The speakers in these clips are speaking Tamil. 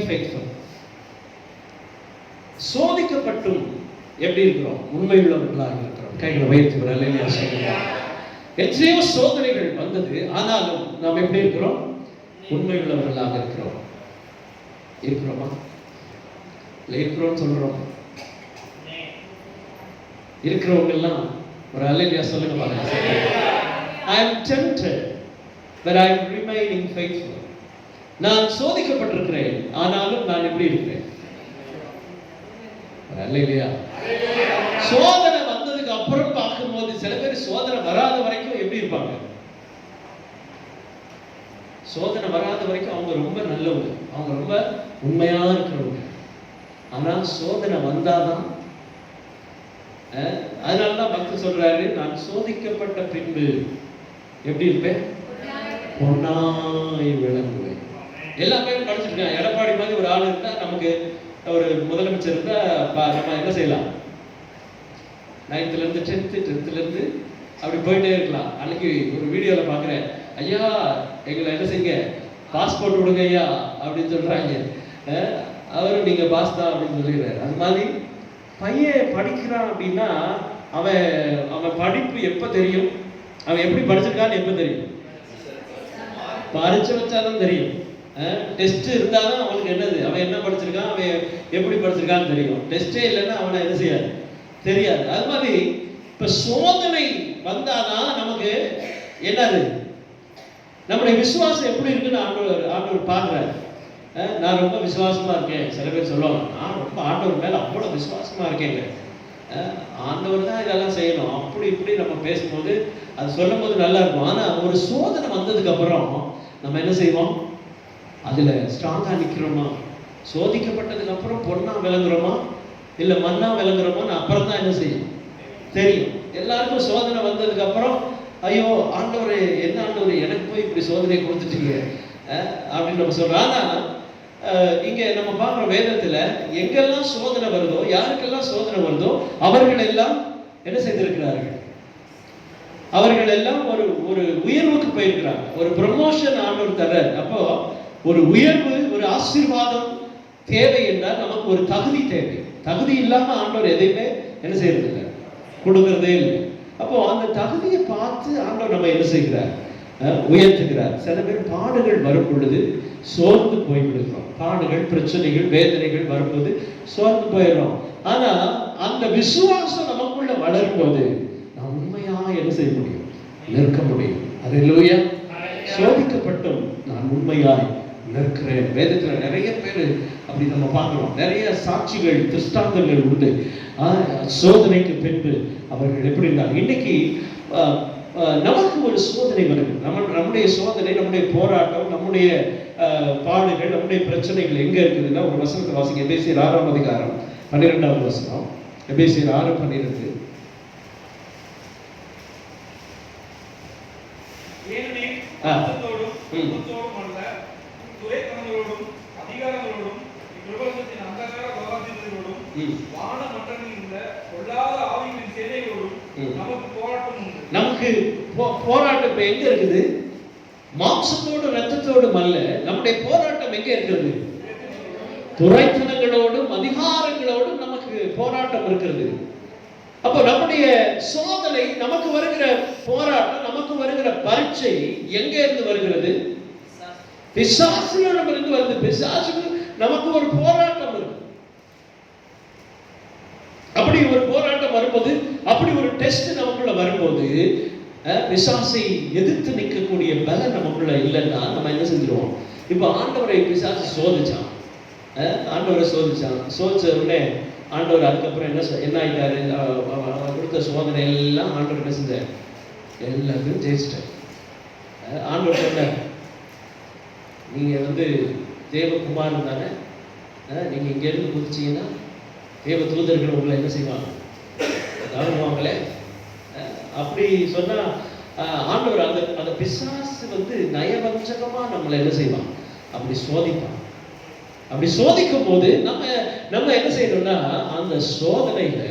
faithful. சோதிக்கப்பட்டும் எப்படி இருக்கிறோம்? உண்மை உள்ளவர்களாக இருக்கிறோம். கைகளை உயர்த்தி விட அல்லேலூயா சொல்லுங்க. எத்தனையோ சோதனைகள் வந்தது, ஆனாலும் நாம் எப்படி இருக்கிறோம்? உண்மை உள்ளவர்களாக இருக்கிறோம். இருக்கிறோமா? இருக்கிறோம் சொல்றோம். இருக்கிறவங்க எல்லாம் ஒரு அல்லேலூயா சொல்லுங்க பாருங்க. I am tempted but I am remaining faithful. நான் சோதிக்கப்பட்டிருக்கிறேன், ஆனாலும் நான் எப்படி இருக்கிறேன்? அல்லேலூயா. சோதனை வந்ததுக்கு அப்புறம் பார்க்கும்போது சில பேர் சோதனை வராத வரைக்கும் எப்படி இருப்பாங்க? சோதனை வராத வரைக்கும் அவங்க ரொம்ப நல்லவங்க, அவங்க ரொம்ப உண்மையா இருக்கிறவங்க. ஆனா சோதனை வந்தாதான், அதனாலதான் பக்தர் சொல்றாரு, நான் சோதிக்கப்பட்ட பின்பு எப்படி இருப்பேன்? பொன்னாய் விளங்குவேன். எல்லா பேரும் படிச்சிருக்காங்க. எடப்பாடி மாதிரி ஒரு ஆள் இருந்தா, நமக்கு ஒரு முதலமைச்சர் இருந்தா நம்ம என்ன செய்யலாம்? 9th ல இருந்து 10th ல இருந்து அப்படி போயிட்டே இருக்கலாம். அன்னைக்கு ஒரு வீடியோல பாக்குறேன், ஐயா எங்களை என்ன செய்யுங்க, பாஸ்போர்ட் விடுங்க ஐயா அப்படின்னு சொல்றாங்க. அவரும் நீங்க பாஸ் தான் அப்படின்னு சொல்லிடுறாரு. அது மாதிரி பையன் படிக்கிறான் அப்படின்னா அவன் படிப்பு எப்ப தெரியும்? அவன் எப்படி படிச்சிருக்கான்னு எப்ப தெரியும்? பரீட்சை வச்சாதான் தெரியும். டெஸ்ட் இருந்தாதான் அவனுக்கு என்னது, அவன் என்ன படிச்சிருக்கான், அவன் எப்படி படிச்சிருக்கான்னு தெரியும். டெஸ்டே இல்லைன்னா அவனை என்ன செய்யாது, தெரியாது. அது மாதிரி இப்ப சோதனை வந்தாதான் நமக்கு என்னது, நம்முடைய விசுவாசம் எப்படி இருக்குன்னு ஆண்டவர் பார்க்கிறாரு. நான் ரொம்ப விசுவாசமா இருக்கேன். சில பேர் சொல்லுவாங்க, நான் ரொம்ப ஆண்டவர் மேல அவ்வளவு விசுவாசமா இருக்கேங்க. ஆண்டவர் தான் இதெல்லாம் செய்யணும் அப்படி இப்படி நம்ம பேசும்போது அது சொல்லும் போது நல்லா இருக்கும். ஆனா ஒரு சோதனை வந்ததுக்கு அப்புறம் நம்ம என்ன செய்வோம்? அதுல ஸ்ட்ராங்கா நிக்கிறோமா? சோதிக்கப்பட்டதுக்கு அப்புறம் பொண்ணா விளங்குறோமா இல்ல மண்ணா விளங்குறோமான்னு அப்புறம் தான் என்ன செய்யும் தெரியும். எல்லாருக்கும் சோதனை வந்ததுக்கு அப்புறம் ஐயோ ஆண்டவரே, என்ன ஆண்டவரே எனக்கு போய் இப்படி சோதனை கொடுத்துட்டீங்க அப்படின்னு நம்ம சொல்றோம். ஆனா இங்க நம்ம பார்க்குற வேதத்துல எங்கெல்லாம் சோதனை வருதோ, யாருக்கெல்லாம் சோதனை வருதோ அவர்கள் எல்லாம் என்ன செய்திருக்கிறார்கள்? அவர்கள் எல்லாம் ஒரு ஒரு உயர்வுக்கு போயிருக்கிறாங்க. ஒரு ப்ரமோஷன் ஆண்டவர் தர்றார். அப்போ ஒரு உயர்வு, ஒரு ஆசீர்வாதம் தேவை என்றால் நமக்கு ஒரு தகுதி தேவை. தகுதி இல்லாம ஆண்டவர் எதையுமே என்ன செய்யறது இல்லை, கொடுக்கறதே இல்லை. அப்போ அந்த தகுதியை பார்த்து ஆண்டவர் நம்ம என்ன செய்கிறார்? உயர்த்துகிறார். சில பேர் பாடுகள் வரும் பொழுது சோர்ந்து போய்விடுகிறோம். பாடுகள், பிரச்சனைகள், வேதனைகள் வரும்போது சோர்ந்து போயிடும். ஆனா அந்த விசுவாசம் நமக்குள்ள வளரும் போது நாம் உண்மையா என்ன செய்ய முடியும்? நிற்க முடியும். அல்லேலூயா. சோதிக்கப்பட்டும் நான் உண்மையாய் நிற்கிறேன். வேதத்துல நிறைய பேர் அப்படி நம்ம பார்க்கிறோம். நிறைய சாட்சிகள், திருஷ்டாந்தங்கள் உண்டு. சோதனைக்கு பின்பு அவர்கள் எப்படி இருந்தாங்க. இன்னைக்கு நமக்கு ஒரு சோதனை வருது. நம்முடைய சோதனை, நம்முடைய போராட்டம், நம்முடைய பாடுகள், நம்முடைய பிரச்சனைகள் எங்க இருக்குதுன்னா, ஒரு வசனத்தை வாசிங்க. எபேசியர் 6ஆம் அதிகாரம் 12ஆவது வசனம். எபேசியர் 6:12. நமக்கு போராட்டம் எங்க இருக்குது? மாம்சத்தோடு ரத்தத்தோடும் அல்ல. நம்முடைய போராட்டம் எங்க இருக்கிறது? துரைத்தனங்களோடும் அதிகாரங்களோடும் நமக்கு போராட்டம் இருக்கிறது. அப்போ நம்முடைய சோதனை, நமக்கு வருகிற போராட்டம், நமக்கு வருகிற பரீட்சை எங்க இருந்து வருகிறது? பிசாசுகளிடம் இருந்து வருது. பிசாசுக்கு நமக்கு ஒரு போராட்டம் இருக்கு. அப்படி ஒரு போராட்டம் வரும்போது, அப்படி ஒரு டெஸ்ட் நமக்குள்ள வரும்போது, பிசாசை எதிர்த்து நிற்கக்கூடிய பலம் நமக்குள்ள இல்லைன்னா நம்ம என்ன செஞ்சிருவோம்? இப்ப ஆண்டவரை பிசாசு சோதிச்சான். ஆண்டவரை சோதிச்ச உடனே ஆண்டவர் அதுக்கப்புறம் என்ன ஆயிட்டாரு? கொடுத்த சோதனை எல்லாம் ஆண்டவர் என்ன செஞ்சார்? எல்லாத்தையும் ஜெயிச்சிட்டார். ஆண்டவர் சொன்னார், நீங்க தேவகுமாரன் தானே, நீங்க இங்க இருந்து குதிச்சீங்கன்னா தேவ தூதர்கள் உங்களை என்ன செய்வாங்க? கவனிவாங்களே. அப்படி சொன்னா ஆண்டவர் அந்த பிசாசு நயவஞ்சகமா நம்மளை என்ன செய்வான்? அப்படி சோதிப்பான். அப்படி சோதிக்கும் போது நம்ம என்ன செய்யணும்னா, அந்த சோதனையில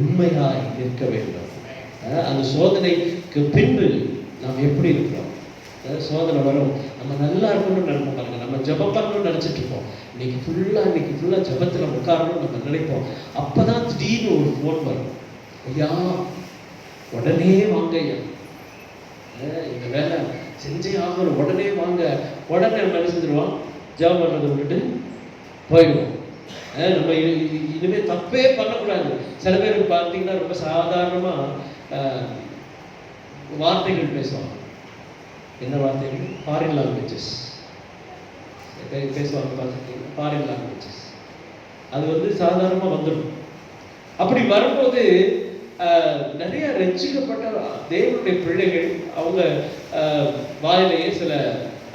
உண்மையாய் இருக்க வேண்டும். அந்த சோதனைக்கு பின்பு நாம் எப்படி இருக்கிறோம்? சோதனை வரும். நம்ம நல்லா இருக்கணும்னு நினைப்போம் பாருங்க. நம்ம ஜெபம் பண்ணணும்னு நினைச்சிட்டு இருப்போம். இன்னைக்கு ஃபுல்லா ஜெபத்துல உட்காரணும்னு நம்ம நினைப்போம். அப்பதான் திடீர்னு ஒரு ஃபோன் வரும். ஐயா உடனே வாங்க ஐயா, இந்த வேலை செஞ்சே ஆகணும், உடனே வாங்க. உடனே நம்ம என்ன செஞ்சிருவோம், ஜெபம் பண்றதை விட்டுட்டு போயிடுவோம். நம்ம இனிமே தப்பே பண்ணக்கூடாது. சில பேருக்கு பார்த்தீங்கன்னா ரொம்ப சாதாரணமா வார்த்தைகள் பேசுவாங்க. என்ன வார்த்தைகள்? ஃபாரின் லாங்குவேஜஸ் பேசுவாங்க பார்த்துருக்கீங்க. ஃபாரின் லாங்குவேஜஸ் அது சாதாரணமாக வந்துடும். அப்படி வரும்போது நிறைய ரட்சிக்கப்பட்ட தேவனுடைய பிள்ளைகள் அவங்க வாயிலேயே சில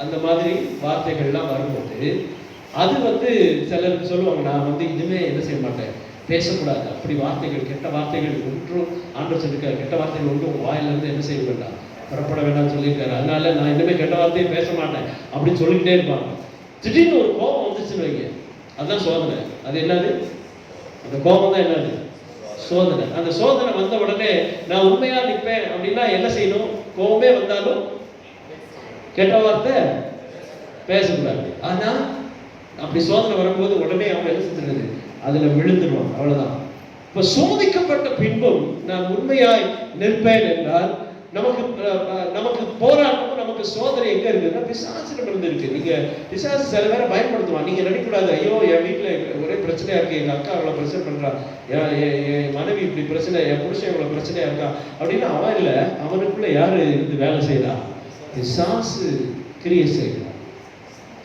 அந்த மாதிரி வார்த்தைகள்லாம் வரும்போது அது சிலருக்கு சொல்லுவாங்க, நான் இனிமே என்ன செய்ய மாட்டேன், பேசக்கூடாது. அப்படி வார்த்தைகள், கெட்ட வார்த்தைகள் ஒன்றும் ஆண்டவர் சொல்லியிருக்காரு, கெட்ட வார்த்தைகள் ஒன்றும் வாயிலிருந்து என்ன செய்ய வேண்டாம், புறப்பட வேண்டாம்னு சொல்லியிருக்காரு. அதனால நான் இனிமேல் கெட்ட வார்த்தையை பேச மாட்டேன் அப்படின்னு சொல்லிக்கிட்டே இருப்பாங்க. திடீர்னு ஒரு கோபம் வந்துச்சுன்னு வைங்க, அதுதான் சோதனை. அது என்னது? அந்த கோபம் தான் என்னது? சோதனை. அந்த சோதனை வந்த உடனே நான் உண்மையா நிற்பேன் அப்படின்னா என்ன செய்யணும்? கோபமே வந்தாலும் கெட்ட வார்த்தை பேசக்கூடாது. ஆனா அப்படி சோதனை வரும்போது உடனே அவங்க என்ன செஞ்சுறது, அதுல விழுந்துருவாங்க. அவ்வளவுதான். இப்ப சோதிக்கப்பட்ட பின்பும் நான் உண்மையாய் நிற்பேன் என்றால் நமக்கு போராட்டமும் நமக்கு சோதனை எங்க இருக்குன்னா பிசாசிடம் இருந்து இருக்கு. நீங்க பிசாசு சில பேரை பயன்படுத்துவான். நீங்க நினைக்கூடாது, ஐயோ என் வீட்டுல ஒரே பிரச்சனையா இருக்கு, எங்க அக்கா அவ்வளவு பிரச்சனை பண்றா, என் மனைவி இப்படி பிரச்சனை, என் புருஷன் இவ்வளவு பிரச்சனையா இருக்கா அப்படின்னு. அவன் இல்ல, அவனுக்குள்ள யாரு இருந்து வேலை செய்யறா? பிசாசு கிரியை செய்யறா.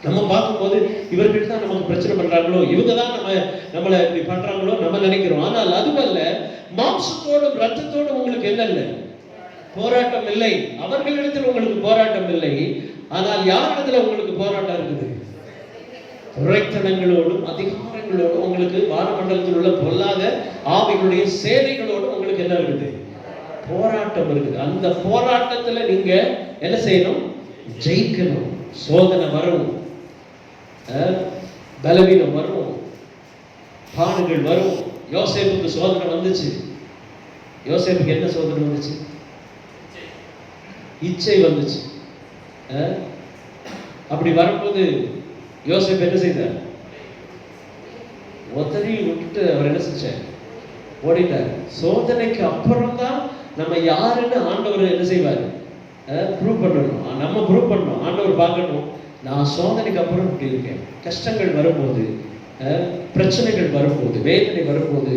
நம்ம பார்க்கும்போது இவர்கள் தான் நமக்கு பிரச்சனை பண்றாங்களோ, இவங்க தான் நம்மளை இப்படி பண்றாங்களோ நம்ம நினைக்கிறோம். ஆனால் அதுவல்ல. மாம்சத்தோடும் ரத்தத்தோடும் உங்களுக்கு என்ன இல்லை? போராட்டம் இல்லை. அவர்களிடத்தில் உங்களுக்கு போராட்டம் இல்லை. ஆனால் யாரிடத்துல உங்களுக்கு போராட்டம் இருக்குது? துரைத்தனங்களோடும் அதிகாரங்களோடும், உங்களுக்கு வானமண்டலத்தில் உள்ள பொல்லாத ஆவிகளுடைய சேனைகளோடும் உங்களுக்கு என்ன இருக்குது? போராட்டம் இருக்குது. அந்த போராட்டத்துல நீங்க என்ன செய்யணும்? ஜெயிக்கணும். சோதனை வரும், பலவீனம் வரும், பாடுகள் வரும். யோசேப்புக்கு சோதனை வந்துச்சு. யோசேப்புக்கு என்ன சோதனை வந்துச்சு? இச்சை வந்துச்சு. அப்படி வரும்போது யோசேப்பு என்ன செய்தார்? ஒத்தனை விட்டுட்டு அவர் என்ன செஞ்சார்? ஓடிட்டார். சோதனைக்கு அப்புறம் தான் நம்ம யாருன்னு ஆண்டவர் என்ன செய்வார்? ப்ரூவ் பண்ணணும். நம்ம ப்ரூவ் பண்ணணும். ஆண்டவர் பார்க்கணும், நான் சோதனைக்கு அப்புறம் இப்படி இருக்கேன். கஷ்டங்கள் வரும்போது, பிரச்சனைகள் வரும்போது, வேதனை வரும்போது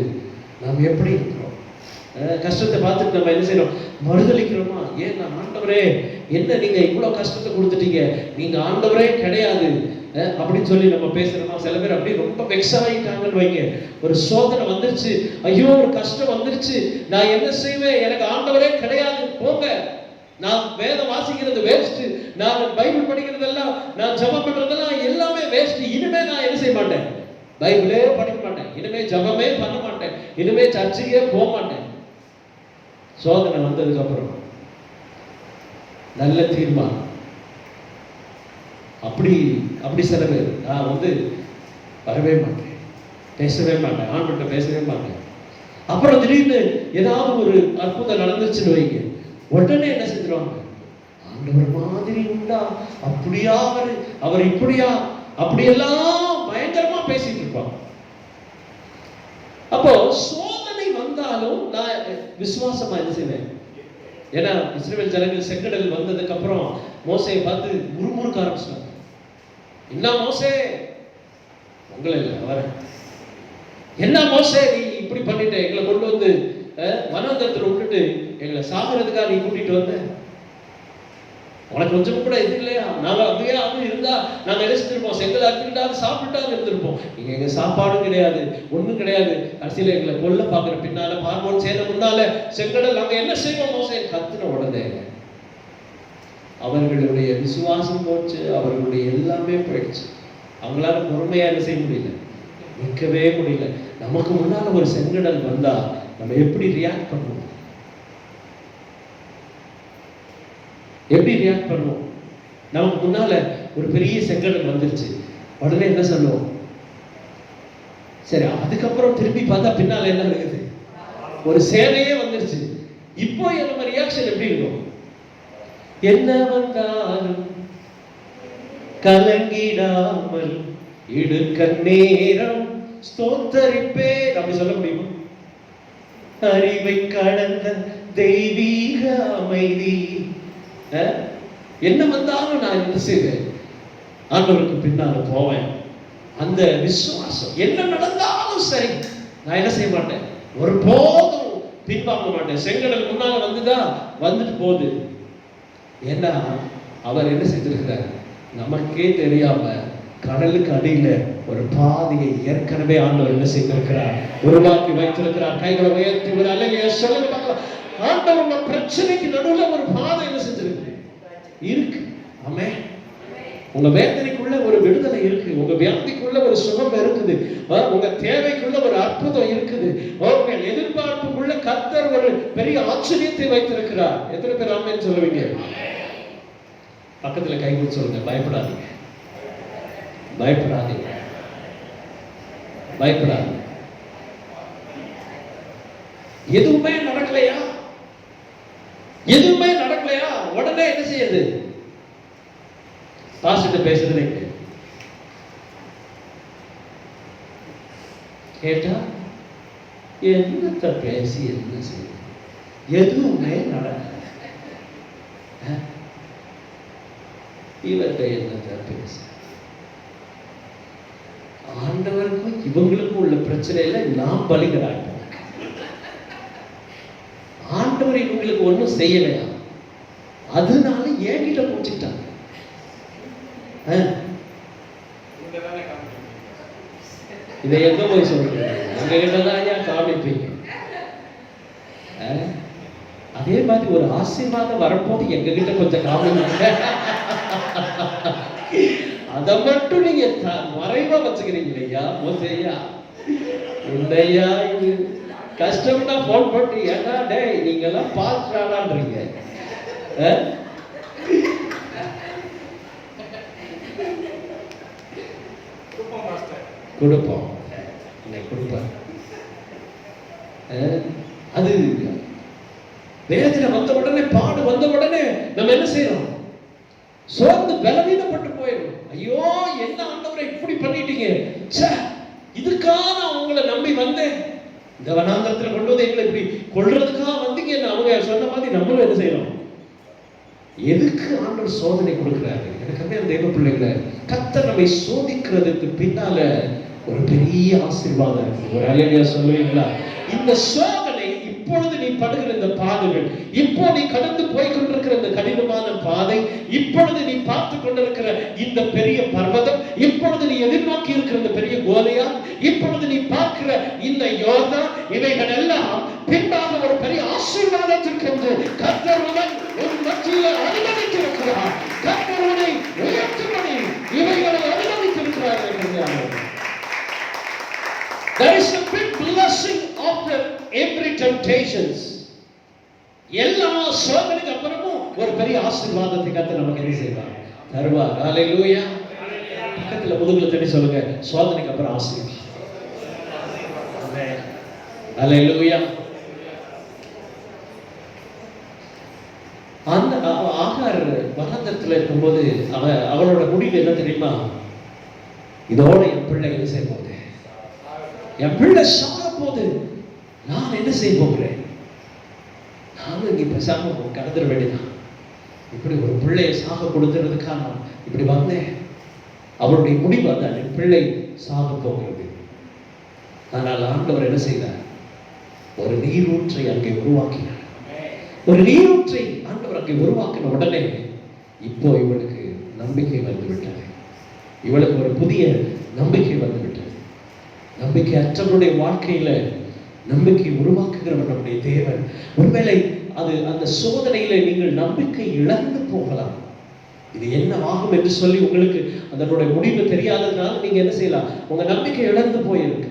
நாம் எப்படி இருக்கிறோம்? கஷ்டத்தை பார்த்துட்டு நம்ம என்ன செய்யறோம்? மறுதளிக்கிறோமா? ஏன் நான் ஆண்டவரே என்ன நீங்க இவ்வளவு கஷ்டத்தை கொடுத்துட்டீங்க, நீங்க ஆண்டவரே கிடையாது அப்படின்னு சொல்லி நம்ம பேசுறோமா? சில பேர் அப்படி ரொம்ப வெக்ஸ் ஆகிட்டாங்கன்னு வைங்க. ஒரு சோதனை வந்துருச்சு, ஐயோ ஒரு கஷ்டம் வந்துருச்சு, நான் என்ன செய்வேன், எனக்கு ஆண்டவரே கிடையாது, போங்க, நான் வேதம் வாசிக்கிறது வேஸ்ட், நான் பைபிள் படிக்கிறதெல்லாம், நான் ஜெபம் பண்றதெல்லாம் எல்லாமே வேஸ்ட், இனிமே நான் என்ன செய்ய மாட்டேன், பைபிளே படிக்க மாட்டேன், இனிமே ஜெபமே பண்ண மாட்டேன், இனிமே சர்ச்சுக்கே போக மாட்டேன். சோதனை வந்ததுக்கு அப்புறம் நல்ல தீர்மானம். அப்படி சில பேர் நான் வரவே மாட்டேன், பேசவே மாட்டேன், ஆண்கிட்ட பேசவே மாட்டேன். அப்புறம் திடீர்னு ஏதாவது ஒரு அற்புதம் நடந்துச்சுன்னு வைங்க, உடனே என்ன செஞ்சிருவாங்க? ஆண்டவர் மாதிரி உண்டா, அப்படியா அவர் இப்படியா, அப்படியெல்லாம் பயங்கரமா பேசிட்டு இருப்பாங்க. அப்போ சோதனை வந்தாலும் நான் விசுவாசமா என்ன செய்வேன்? ஏன்னா இஸ்ரவேல் ஜனங்கள் செங்கடல் வந்ததுக்கு அப்புறம் மோசையை பார்த்து முறுமுறுக்க ஆரம்பிச்சாங்க. என்ன மோசே, உங்களை இல்லை அவர, என்ன மோசே நீ இப்படி பண்ணிட்ட, எங்களை கொண்டு வனாந்தரத்தில் விட்டுட்டு எங்களை சாகிறதுக்காக நீ கூட்டிட்டு வந்த, உனக்கு கொஞ்சம் கூட இது இல்லையா? நாங்க அப்படியே இருந்தா நாங்க என்ன செஞ்சிருப்போம்? செங்கல் அறுத்துக்கிட்டாவது சாப்பிட்டாவது இருந்திருப்போம். நீங்க எங்க சாப்பாடும் கிடையாது, ஒண்ணும் கிடையாது, கடைசியில எங்களை கொல்ல பாக்குற பின்னால, பார்வோன் சேனை முன்னால செங்கடல், நாங்க என்ன செய்வோம் மோசே கத்துன உடனே அவர்களுடைய விசுவாசம் போச்சு, அவர்களுடைய எல்லாமே போயிடுச்சு. அவங்களால பொறுமையா என்ன செய்ய முடியல, நிற்கவே முடியல. நமக்கு முன்னால ஒரு செங்கடல் வந்தா நம்ம எப்படி ரியாக்ட் பண்ணுவோம்? எப்படி ரியாக்ட் பண்ணுவோம்? நமக்கு முன்னால ஒரு பெரிய செங்கடல் வந்துருச்சு, உடனே என்ன சொல்லுவோம்? சரி, அதுக்கப்புறம் திரும்பி பார்த்தா பின்னால என்ன இருக்குது? ஒரு சேனையே வந்துருச்சு. இப்போ நம்ம ரியாக்ஷன் எப்படி இருக்கும்? என்ன வந்தாலும் கலங்கிடாமல் இடுக்க நேரம் ஸ்தோத்தரிப்பேன். அப்படி சொல்ல முடியுமா? அறிவை கடந்த தெய்வீக அமைதி. என்ன வந்தாலும் நான் என்ன செய்வேன்? ஆண்டவருக்கு பின்னால போவேன். அந்த விசுவாசம் என்ன நடந்தாலும் சரி, நான் என்ன செய்ய மாட்டேன், ஒரு போதும் பின்வாங்க மாட்டேன். செங்கடல் முன்னால வந்துட்டு போகுது. ஏன்னா அவர் என்ன செஞ்சிருக்கிறார்? நமக்கே தெரியாம கடலுக்கு அடியில ஒரு பாதையை ஏற்கனவே ஆண்டவர் என்ன செய்திருக்கிறார்? உருவாக்கி வைத்திருக்கிறார். கைகளை உயர்த்தி ஒரு அல்லையா சொல்லுங்க. ஆண்டவர் பிரச்சனைக்கு நடுவுல ஒரு பாதை என்ன செஞ்சிருக்கு இருக்கு. ஆமென். உங்க வேதனைக்குள்ள ஒரு விடுதலை இருக்கு. உங்க வியாதிக்குள்ள ஒரு சுகம் இருக்குது. உங்க தேவைக்குள்ள ஒரு அற்புதம் இருக்குது. உங்க எதிர்பார்ப்புக்குள்ள கர்த்தர் ஒரு பெரிய ஆச்சரியத்தை வைத்திருக்கிறார். எத்தனை பேர் ஆமென் சொல்லுவீங்க? பக்கத்துல கை கொடுத்து சொல்லுங்க. பயப்படாதீங்க, பயப்படாதீங்க, பயப்படாதீங்க. எதுவுமே நடக்கலையா? எதுவுமே நடக்கலையா? உடனே என்ன செய்யுது? பாஸ்டர் பேசுறதே கேட்டா என்னத்த பேசி என்ன செய்யுது? எதுவுமே நடக்கல. இவர்கிட்ட என்னத்த பேச? ஆண்டவருக்கும் இவங்களுக்கும் உள்ள பிரச்சனையில நாம் பலிகளாயிட்டோம். ஆண்டவர் இவங்களுக்கு ஒன்றும் செய்யலையா, அதனால என்கிட்ட போச்சுட்டாங்க. இதை எங்க போய் சொல்றீங்க? எங்க கிட்டதான் ஐயா காமிப்பீங்க. அதே மாதிரி ஒரு ஆசீர்வாதம் வரும்போது எங்க கிட்ட கொஞ்சம் காமிங்க. அதை மட்டும் நீங்க மறைவா வச்சுக்கிறீங்க ஐயா. மோசையா இல்லையா, இது கஷ்டம்னா போன் பண்ணி ஏன்னா டே நீங்க எல்லாம் பாத்துறான்றீங்க. கொடுப்போம், கொடுப்பார். அது வேதனை வந்த உடனே, பாடு வந்த உடனே நம்ம என்ன செய்யறோம்? சோர்ந்து பலவீனப்பட்டு போயிடும். ஐயோ என்ன ஆண்டவரை இப்படி பண்ணிட்டீங்க, இதுக்காக நான் உங்களை நம்பி வந்தேன், இந்த வனாந்தரத்துல கொண்டு வந்து எங்களை இப்படி கொள்றதுக்காக வந்தீங்க. அவங்க சொன்ன மாதிரி நம்மளும் என்ன செய்யறோம்? எதுக்கு ஆண்டவர் சோதனை கொடுக்கிறாரு? எனக்கு அந்த தெய்வ பிள்ளைகளை கர்த்தர் நம்மை சோதிக்கிறதுக்கு பின்னால ஒரு பெரிய ஆசீர்வாதம் இருக்கு. ஒரு அல்லேலூயா சொல்லுவீங்களா? இந்த சோதனை, இப்பொழுது நீ படுகிற இந்த பாடுகள், இப்போ நீ கடந்து போய் கொண்டிருக்கிற இந்த கடினமான பாதை, இப்பொழுது நீ பார்த்து கொண்டிருக்கிற இந்த பெரிய பர்வதம், இப்பொழுது நீ எதிர்நோக்கி இருக்கிற இந்த பெரிய கோலியாத், இப்பொழுது நீ பார்க்கிற இந்த யோர்தான், இவைகள் எல்லாம் பின்பாக ஒரு பெரிய ஆசீர்வாதத்திற்கு கர்த்தர் உன் மத்தியில அனுமதித்திருக்கிறார். கர்த்தர் உன்னை உயர்த்தும்படி இவைகளை அனுமதித்திருக்கிறார். There is a big blessing after every temptations. எல்லா சோதனைக்கு அப்புறமும் ஒரு பெரிய ஆசீர்வாதத்தை கர்த்தர் நமக்கு என்ன செய்வார்? தருவார். ஹalleluya. பக்கத்துல முதுகுல தட்டி சொல்லுங்க, சோதனைக்கு அப்புறம் ஆசீர்வாதம். ஆமென். ஹalleluya. அந்த ஆகார் வனாந்தரத்துல இருக்கும்போது அவளோட முடிவு என்ன தெரியுமா? இதோட என் பிள்ளை என்ன செய்ய போகுது? என் பிள்ளை சாக போது நான் என்ன செய்ய போகிறேன்? நானும் இங்க பேசாம கடந்துட வேண்டியதான். இப்படி ஒரு பிள்ளையை சாக கொடுத்துறதுக்காக நான் இப்படி வந்தேன். அவருடைய முடிவு அதான், என் பிள்ளை சாக போகிறது. ஆனால் ஆண்டவர் என்ன செய்தார்? ஒரு நீரூற்றை அங்கே உருவாக்கினார். ஒரு நீரூற்றை ஆண்டவர் அங்கே உருவாக்கின உடனே இப்போ இவளுக்கு நம்பிக்கை வந்துவிட்டது. இவளுக்கு ஒரு புதிய நம்பிக்கை வந்துவிட்டது. நம்பிக்கை அற்றவருடைய வாழ்க்கையில நம்பிக்கை உருவாக்குகிறவர் நம்முடைய தேவன். ஒருவேளை அது அந்த சோதனையில நீங்கள் நம்பிக்கை இழந்து போகலாம். இது என்ன ஆகும் என்று சொல்லி உங்களுக்கு அதனுடைய முடிவு தெரியாததுனால நீங்க என்ன செய்யலாம்? உங்க நம்பிக்கை இழந்து போயிருக்கு.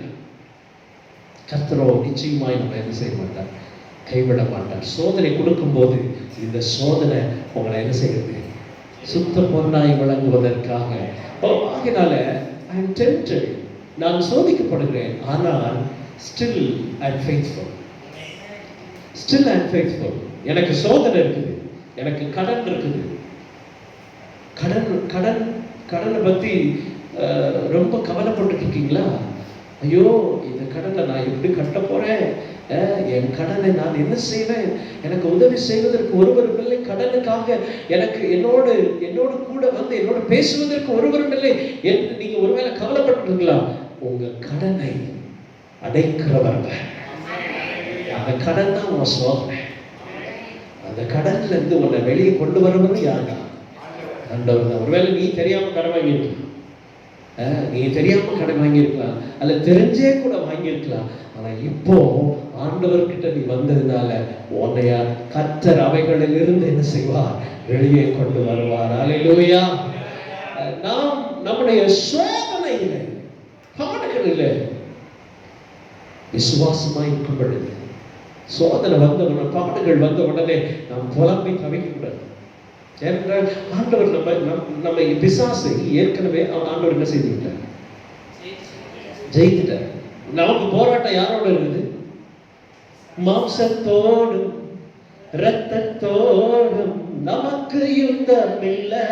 கர்த்தரோ நிச்சயமாய் நம்ம என்ன செய்ய மாட்டார்? கைவிட மாட்டார். சோதனை கொடுக்கும் போது இந்த சோதனை உங்களை என்ன செய்யுது? சுத்த பொருளாய் விளங்குவதற்காக. ஆகினால I am tempted, நான் சோதிக்கப்படுகிறேன், ஆனால் still I am faithful. Still I am faithful. எனக்கு சோதனை இருக்குது, எனக்கு கடன் இருக்குது. கடனை பற்றி ரொம்ப கவலைப்பட்டு இருக்கீங்களா? ஐயோ, இந்த கடனை நான் எப்படி கட்ட போறேன், என் கடனை நான் என்ன செய்வேன், எனக்கு உதவி செய்வதற்கு ஒருவரும் இல்லை, கடனுக்காக எனக்கு என்னோடு கூட வந்து என்னோட பேசுவதற்கு ஒருவரும் இல்லை என்று நீங்க ஒருவேளை கவலைப்பட்டு இருக்கலாம். உங்க கடனை அடைக்கிறவர்கள், அந்த கடன் தான் உன் சோதனை. அந்த கடன்ல இருந்து உன்னை வெளியே கொண்டு வருவது யாருன்னா ஆண்டவர் தான். ஒருவேளை நீ தெரியாம கடன் வாங்கியிருக்கலாம், நீ தெரியாம கடன் வாங்கியிருக்கலாம், அல்ல தெரிஞ்சே கூட வாங்கியிருக்கலாம். ஆனா இப்போ ஆண்டவர்கிட்ட நீ வந்ததுனால உன்னைய கர்த்தர் அவைகளில் இருந்து என்ன செய்வார், வெளியே கொண்டு வருவார். அல்லேலூயா. நாம் நம்முடைய சோதனையில பாடுகளில் விசுவாசமா இருக்கும் பொழுது, சோதனை வந்த உடனே, பாடுகள் வந்த உடனே நாம் புலம்பி தவிக்கக்கூடாது. ஏனென்றால் ஆண்டவர் நம்ம பிசாசை ஏற்கனவே ஆண்டவர் என்ன செய்துவிட்டார், ஜெயித்துட்டார். நமக்கு போராட்டம் யாரோட இருக்குது? மாம்சத்தோடும் இரத்தத்தோடும் நமக்கு யுத்தம் இல்லை.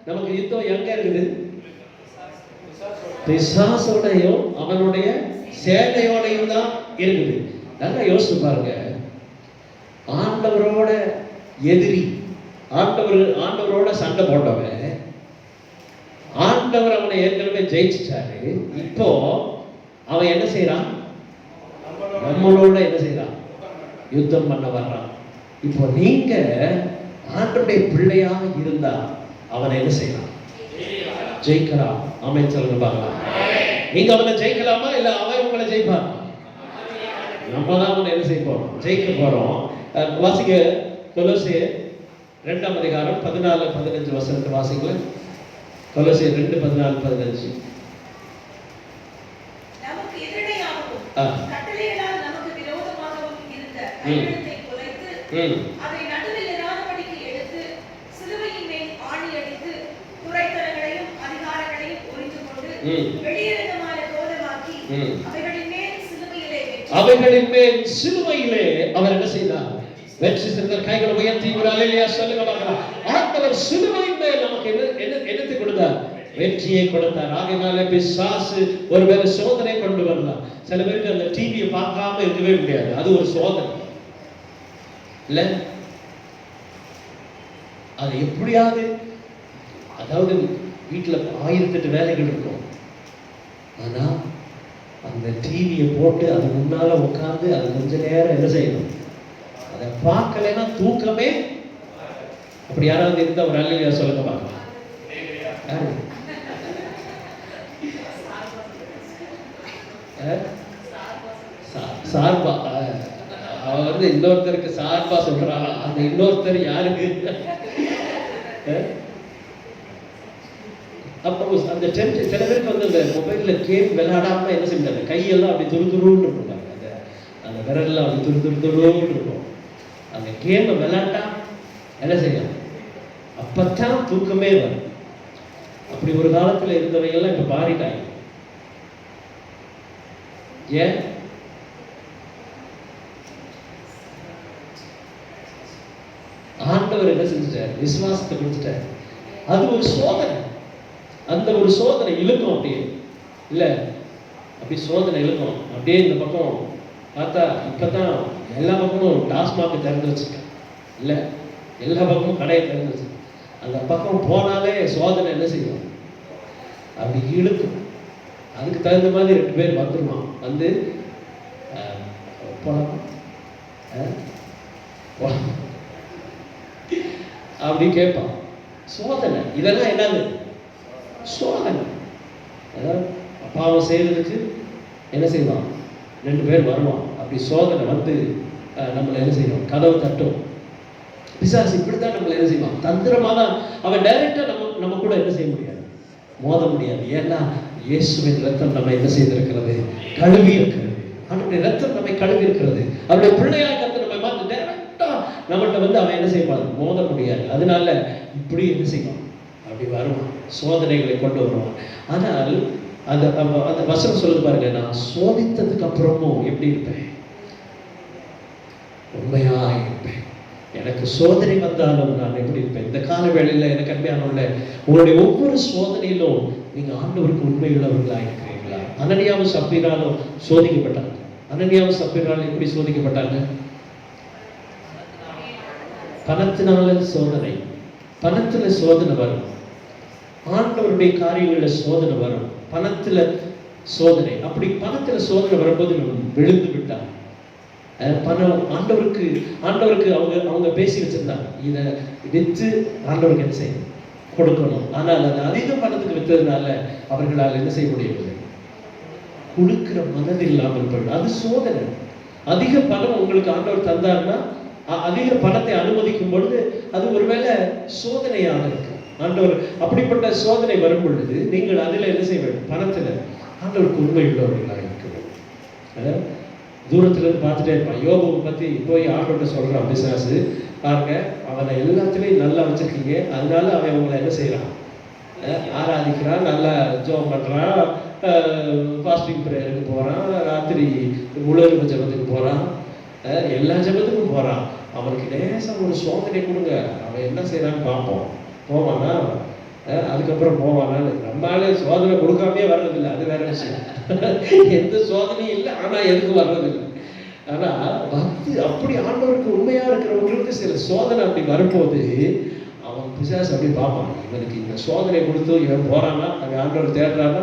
நமக்கு யுத்தம் எங்க இருக்குது? பிசாசோடையும் அவனுடைய சேனையோடையும் தான் இருக்குது. நல்லா யோசிச்சு பாருங்க. ஆண்டவரோட எதிரி, ஆண்டவரோட சண்டை போட்டவன், ஆண்டவர் அவனை ஏற்கனவே ஜெயிச்சிட்டாரு. இப்போ அவன் என்ன செய்யறான்? நம்மளோட என்ன செய்யறான்? யுத்தம் பண்ண வர்றான். இப்போ நீங்க ஆண்டவருடைய பிள்ளையா இருந்தா அவனை என்ன செய்யலாம்? ஜெயிக்கலாம். ஆமென் சொல்லுங்க பார்க்கலாம். நீங்க அவனை ஜெயிக்கலாமா, இல்ல அவன் உங்களை ஜெயிப்பான்? நம்ம தான் அவனை என்ன செய்ய போறோம்? ஜெயிக்க போறோம். வாசிக்க கொலோசியர் 2ஆம் அதிகாரம் 14-15 வசனத்தை வாசிக்கல. கொலோசியர் 2:14-15. நமக்கு எதிரையாகவும் கட்டளைகளால் நமக்கு விரோதமாகவும் இருந்த கையெழுத்தை குலைத்து அதை நடுவில் இராதபடிக்கு எடுத்து சிலுவையின் மேல் ஆணி அடித்து துரைத்தனங்களையும் அதிகாரங்களையும் ஒழித்து கொண்டு வெளியரங்கமான கோலமாக்கி அவைகளின் மேல் சிலுவையிலே அவர் என்ன செய்தார்? வெற்றி சிறந்த கைகளை உயர்த்தி ஒரு அல்லேலூயா சொல்லுங்க பார்க்கலாம். ஆண்டவர் சிலுவையின் மேல் நமக்கு என்னத்தை கொடுத்தார்? வெற்றியை கொடுத்தார். ஆகையால பிசாசு ஒருவேளை சோதனை கொண்டு வரலாம். சில பேருக்கு அந்த டிவியை பார்க்காம இருக்கவே முடியாது, அது ஒரு சோதனை இல்ல. அது எப்படியாவது, அதாவது வீட்டுல 1008 வேலைகள் இருக்கும், ஆனா அந்த டிவியை போட்டு அது முன்னால உட்காந்து அது கொஞ்ச நேரம் என்ன செய்யணும்? அதை பார்க்கலைன்னா தூக்கமே. அப்படி யாராவது இருந்தா ஒரு அல்லேலூயா சொல்லுங்க பார்க்கலாம். சார்பா அவ இன்னொருத்தருக்கு சார்பா சொல்றாங்க. அந்த இன்னொருத்தர் யாருக்கு? அப்போ அந்த சில பேருக்கு அந்த மொபைல்ல கேம் விளையாடாம என்ன செஞ்சாங்க, கையெல்லாம் அப்படி துருதுருன்னு இருக்கும், அந்த விரல்லாம் அப்படி துருதுருன்னு இருக்கும். அந்த கேமை விளையாட்டா என்ன செய்யும்? அப்பத்தான் தூக்கமே வரும். அப்படி ஒரு காலத்துல இருந்தவங்க எல்லாம் இப்ப மாறிட்டாங்க. ஏன்? ஆண்டவர் என்ன செஞ்சுட்டார்? விசுவாசத்தை கொடுத்துட்டார். அது ஒரு சோதனை. அந்த ஒரு சோதனை இழுக்கும். அப்படியே இல்ல, அப்படி சோதனை இழுக்கும். அப்படியே இந்த பக்கம் பார்த்தா இப்பதான் எல்லா பக்கமும் டாஸ்மாக் திறந்து வச்சிருக்கேன் இல்ல, எல்லா பக்கமும் கடையை திறந்து வச்சிருக்கேன். அந்த பக்கம் போனாலே சோதனை என்ன செய்யும்? அப்படி இழுக்கும். அதுக்கு தகுந்த மாதிரி 2 பேர் வந்துருமா, வந்து அப்படி கேட்பான். சோதனை இதெல்லாம் என்னது? சோதனை. அதாவது பாவம் செய்யறதுக்கு என்ன செய்வான்? 2 பேர் வருவான். அப்படி சோதனை வந்து நம்மளை என்ன செய்வான்? கதவு தட்டும். பிசாசு இப்படித்தான் நம்மளை என்ன செய்வான்? தந்திரமா தான் அவன் டைரக்டா நம்ம கூட என்ன செய்ய முடியாது, மோத முடியாது. ஏன்னா இயேசுவின் ரத்தம் நம்ம என்ன செய்திருக்கிறது? கழுவி இருக்கிறது. அவனுடைய ரத்தம் நம்மை கழுவி இருக்கிறது. அவருடைய பிள்ளையாக கத்து நம்ம பார்த்து டைரக்டா நம்மகிட்ட வந்து அவன் என்ன செய்வான்? மோத முடியாது. அதனால இப்படி என்ன செய்வான்? அப்படி வருவான், சோதனைகளை கொண்டு வருவான். ஆனால் அந்த வசனம் சொல்லுது பாருங்க, நான் சோதித்ததுக்கு அப்புறமும் எப்படி இருப்பேன்? உண்மையா இருப்பேன். எனக்கு சோதனை வந்தாலும் நான் எப்படி இருப்பேன்? இந்த கால வேளையில் எனக்கு அருமையானவர்களே, உங்களுடைய ஒவ்வொரு சோதனையிலும் நீங்க ஆண்டவருக்கு உண்மையுள்ளவர்களாக இருக்கிறீங்களா? அனனியாவும் சப்பீராலும் சோதிக்கப்பட்டாங்க. அனனியாவும் சப்பீராலும் எப்படி சோதிக்கப்பட்டாங்க? பணத்தினால சோதனை. பணத்துல சோதனை வரும், ஆண்டவருடைய காரியங்களில் சோதனை வரும், பணத்துல சோதனை. அப்படி பணத்துல சோதனை வரும்போது விழுந்து விட்டாங்க. பணம் ஆண்டவருக்கு அவங்க பேசி வச்சிருந்தாங்க, இதை விற்று ஆண்டவருக்கு என்ன செய்யணும், கொடுக்கணும். ஆனால் அது அதிக பணத்துக்கு விற்றதுனால அவர்களால் என்ன செய்ய முடியவில்லை, கொடுக்கிற மனது இல்லாமல் போயிடும். அது சோதனை. அதிக பணம் உங்களுக்கு ஆண்டவர் தந்தாருன்னா, அதிக பணத்தை அனுமதிக்கும் பொழுது அது ஒருவேளை சோதனையாக இருக்கு. ஆண்டவர் அப்படிப்பட்ட சோதனை வரும் பொழுது நீங்கள் அதில் என்ன செய்ய வேண்டும், பணத்தில் ஆண்டவருக்கு உண்மை உள்ளவர்களாக இருக்க வேண்டும். தூரத்துல இருந்து பார்த்துட்டே இருப்பான். யோபுவை பத்தி போய் ஆண்டவர்கிட்ட சொல்றான் பிசாசு, பாருங்க அவனை எல்லாத்துலேயும் நல்லா வச்சிருக்கீங்க, அதனால அவன் உங்களை என்ன செய்யறான், ஆராதிக்கிறான், நல்லா ஜெபம் பண்றான், ஃபாஸ்டிங் ப்ரேயருக்கு போறான், ராத்திரி உலக ஜபத்துக்கு போறான், எல்லா ஜபத்துக்கும் போறான். அவனுக்கு லேசாக ஒரு சோதனை கொடுங்க, அவன் என்ன செய்யறான்னு பார்ப்போம். போவானா, அதுக்கப்புறம் போவானான்னு. நம்மளால சோதனை கொடுக்காமே வர்றதில்லை, அது வேற விஷயம். எந்த சோதனையும் இல்லை, ஆனா எதுக்கு வர்றதில்லை. ஆனா பக்தி அப்படி ஆண்டவருக்கு உண்மையா இருக்கிறவங்களுக்கு சில சோதனை அப்படி வரும்போது அவன் பிசாசு அப்படி பார்ப்பான், இவனுக்கு இந்த சோதனை கொடுத்து இவன் போறானா, அவன் ஆண்டவர் தேடுறானா,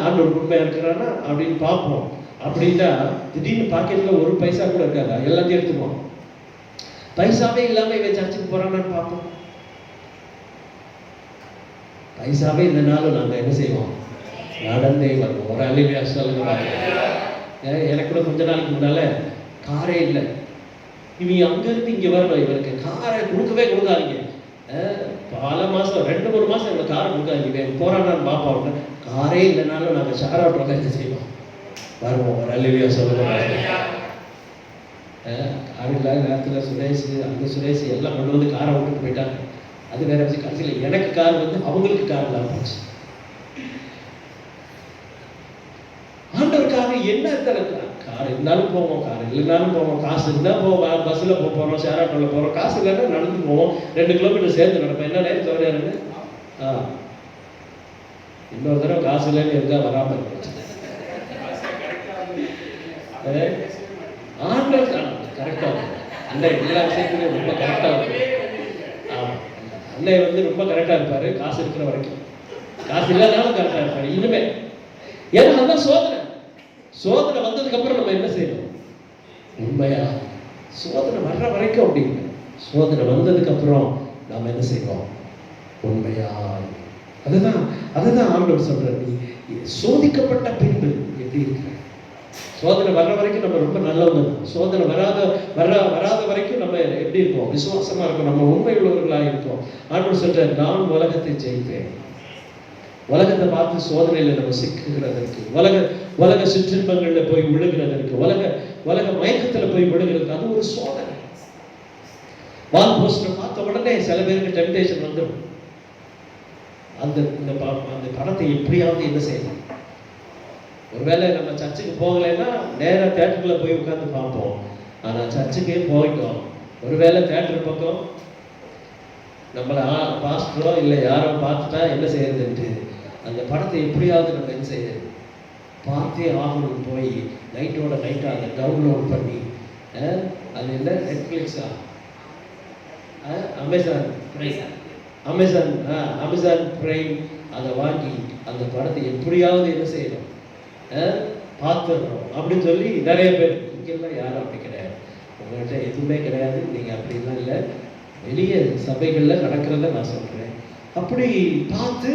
ஆண்டவர் உண்மையா இருக்கிறானா அப்படின்னு பார்ப்போம். அப்படின்னா திடீர்னு பாக்கெட்ல ஒரு பைசா கூட இருக்காதா, எல்லாத்தையும் எடுத்துக்குவோம். பைசாவே இல்லாம இவன் சர்ச்சுக்கு போறானான்னு பார்ப்போம். பைசாவே இல்லைனாலும் நாங்கள் என்ன செய்வோம், நடந்தே வருவோம். ஒரு அழிவியா சொல்லுங்க. எனக்கு கூட கொஞ்ச நாளைக்கு முன்னால காரே இல்லை, இவன் அங்கிருந்து இங்கே வரணும், இவனுக்கு காரை கொடுக்காதீங்க, பல மாதம் 2-3 மாதம் எங்களுக்கு காரை கொடுக்காதீங்க, இவன் போறானான்னு பார்ப்போம். காரே இல்லைனாலும் நாங்கள் ஷேர் ஆட்டோவில் என்ன செய்வோம், வருவோம். ஒரு அழிவியா சொல்லுங்க. கார் இல்லாத நேரத்தில் சுரேஷ், அந்த சுரேஷ் எல்லாம் கொண்டு வந்து காரை விட்டுட்டு போயிட்டாங்க. அது வேற வச்சு கடைசியில் எனக்கு கார் வந்து அவங்களுக்கு கார் இல்லாம போச்சு. ஆண்டவருக்காக என்ன கார் இருந்தாலும் போவோம், கார் இல்லைனாலும் போவோம், காசு இருந்தால் போவோம், பஸ்ஸில் போகிறோம், ஷேர் ஆட்டோவில் போகிறோம், காசு இல்லைன்னா நடந்து போவோம், 2 கிலோமீட்டர் சேர்ந்து நடப்போம். என்ன நேரம் தோறையாருங்க, இன்னொரு தடவை காசு இல்லைன்னு இருந்தா வராமல் இருந்துச்சு. ஆண்டவர் கரெக்டாக இருக்கும். அந்த எல்லா விஷயத்துலையும் ரொம்ப கரெக்டாக இருக்கும். அன்னை வந்து ரொம்ப கரெக்டாக இருப்பார், காசு இருக்கிற வரைக்கும். காசு இல்லாதனாலும் கரெக்டாக இருப்பார் இனிமே. ஏன்னா அதுதான் சோதனை. சோதனை வந்ததுக்கு அப்புறம் நம்ம என்ன செய்யணும், உண்மையா சோதனை வர்ற வரைக்கும் அப்படின்னு, சோதனை வந்ததுக்கு அப்புறம் நாம் என்ன செய்வோம், உண்மையா. அதுதான் ஆண்டவர் சொல்றாரு, நீ சோதிக்கப்பட்ட பின்பு எப்படி இருக்கிற. சோதனை வர்ற வரைக்கும் நம்ம ரொம்ப நல்லவங்க. சோதனை வராத வரைக்கும் நம்ம எப்படி இருக்கோம், விசுவாசமா இருக்கோம், நம்ம உண்மை உள்ளவர்களாக இருக்கோம். ஆண்டவர் சொல்ற, நான் உலகத்தை ஜெயிப்பேன். உலகத்தை பார்த்து சோதனையில நம்ம சிக்குகிறதற்கு, உலக சிற்றின்பங்கள்ல போய் விழுகிறதற்கு, உலக மயக்கத்துல போய் விழுகிறதுக்கு, அது ஒரு சோதனை. வால் போஸ்டர் பார்த்த உடனே சில பேருக்கு டெம்டேஷன் வந்துடும். அந்த படத்தை எப்படியாவது என்ன செய்யணும். ஒருவேளை நம்ம சர்ச்சுக்கு போகலைன்னா நேராக தேட்டருக்குள்ள போய் உட்காந்து பார்ப்போம். ஆனால் சர்ச்சுக்கே போயிட்டோம், ஒருவேளை தேட்டர் பக்கம் நம்மளை பாஸ்டரோ இல்லை யாரோ பார்த்துட்டா என்ன செய்யறதுன்ட்டு அந்த படத்தை எப்படியாவது நம்ம என்ன செய்யறது, பார்த்தே ஆகணும். போய் நைட்டாக அதை டவுன்லோட் பண்ணி, அது என்ன நெட்ஃப்ளிக்ஸா, அமேசான் பிரைம், அதை வாங்கி அந்த படத்தை எப்படியாவது என்ன செய்யணும், பார்த்துடணும் அப்படின்னு சொல்லி நிறைய பேர். இங்கெல்லாம் யாரும் அப்படி கிடையாது, உங்கள்கிட்ட எதுவுமே கிடையாது, நீங்கள் அப்படிலாம் இல்லை. வெளியே சபைகளில் நடக்கிறத நான் சொல்கிறேன். அப்படி பார்த்து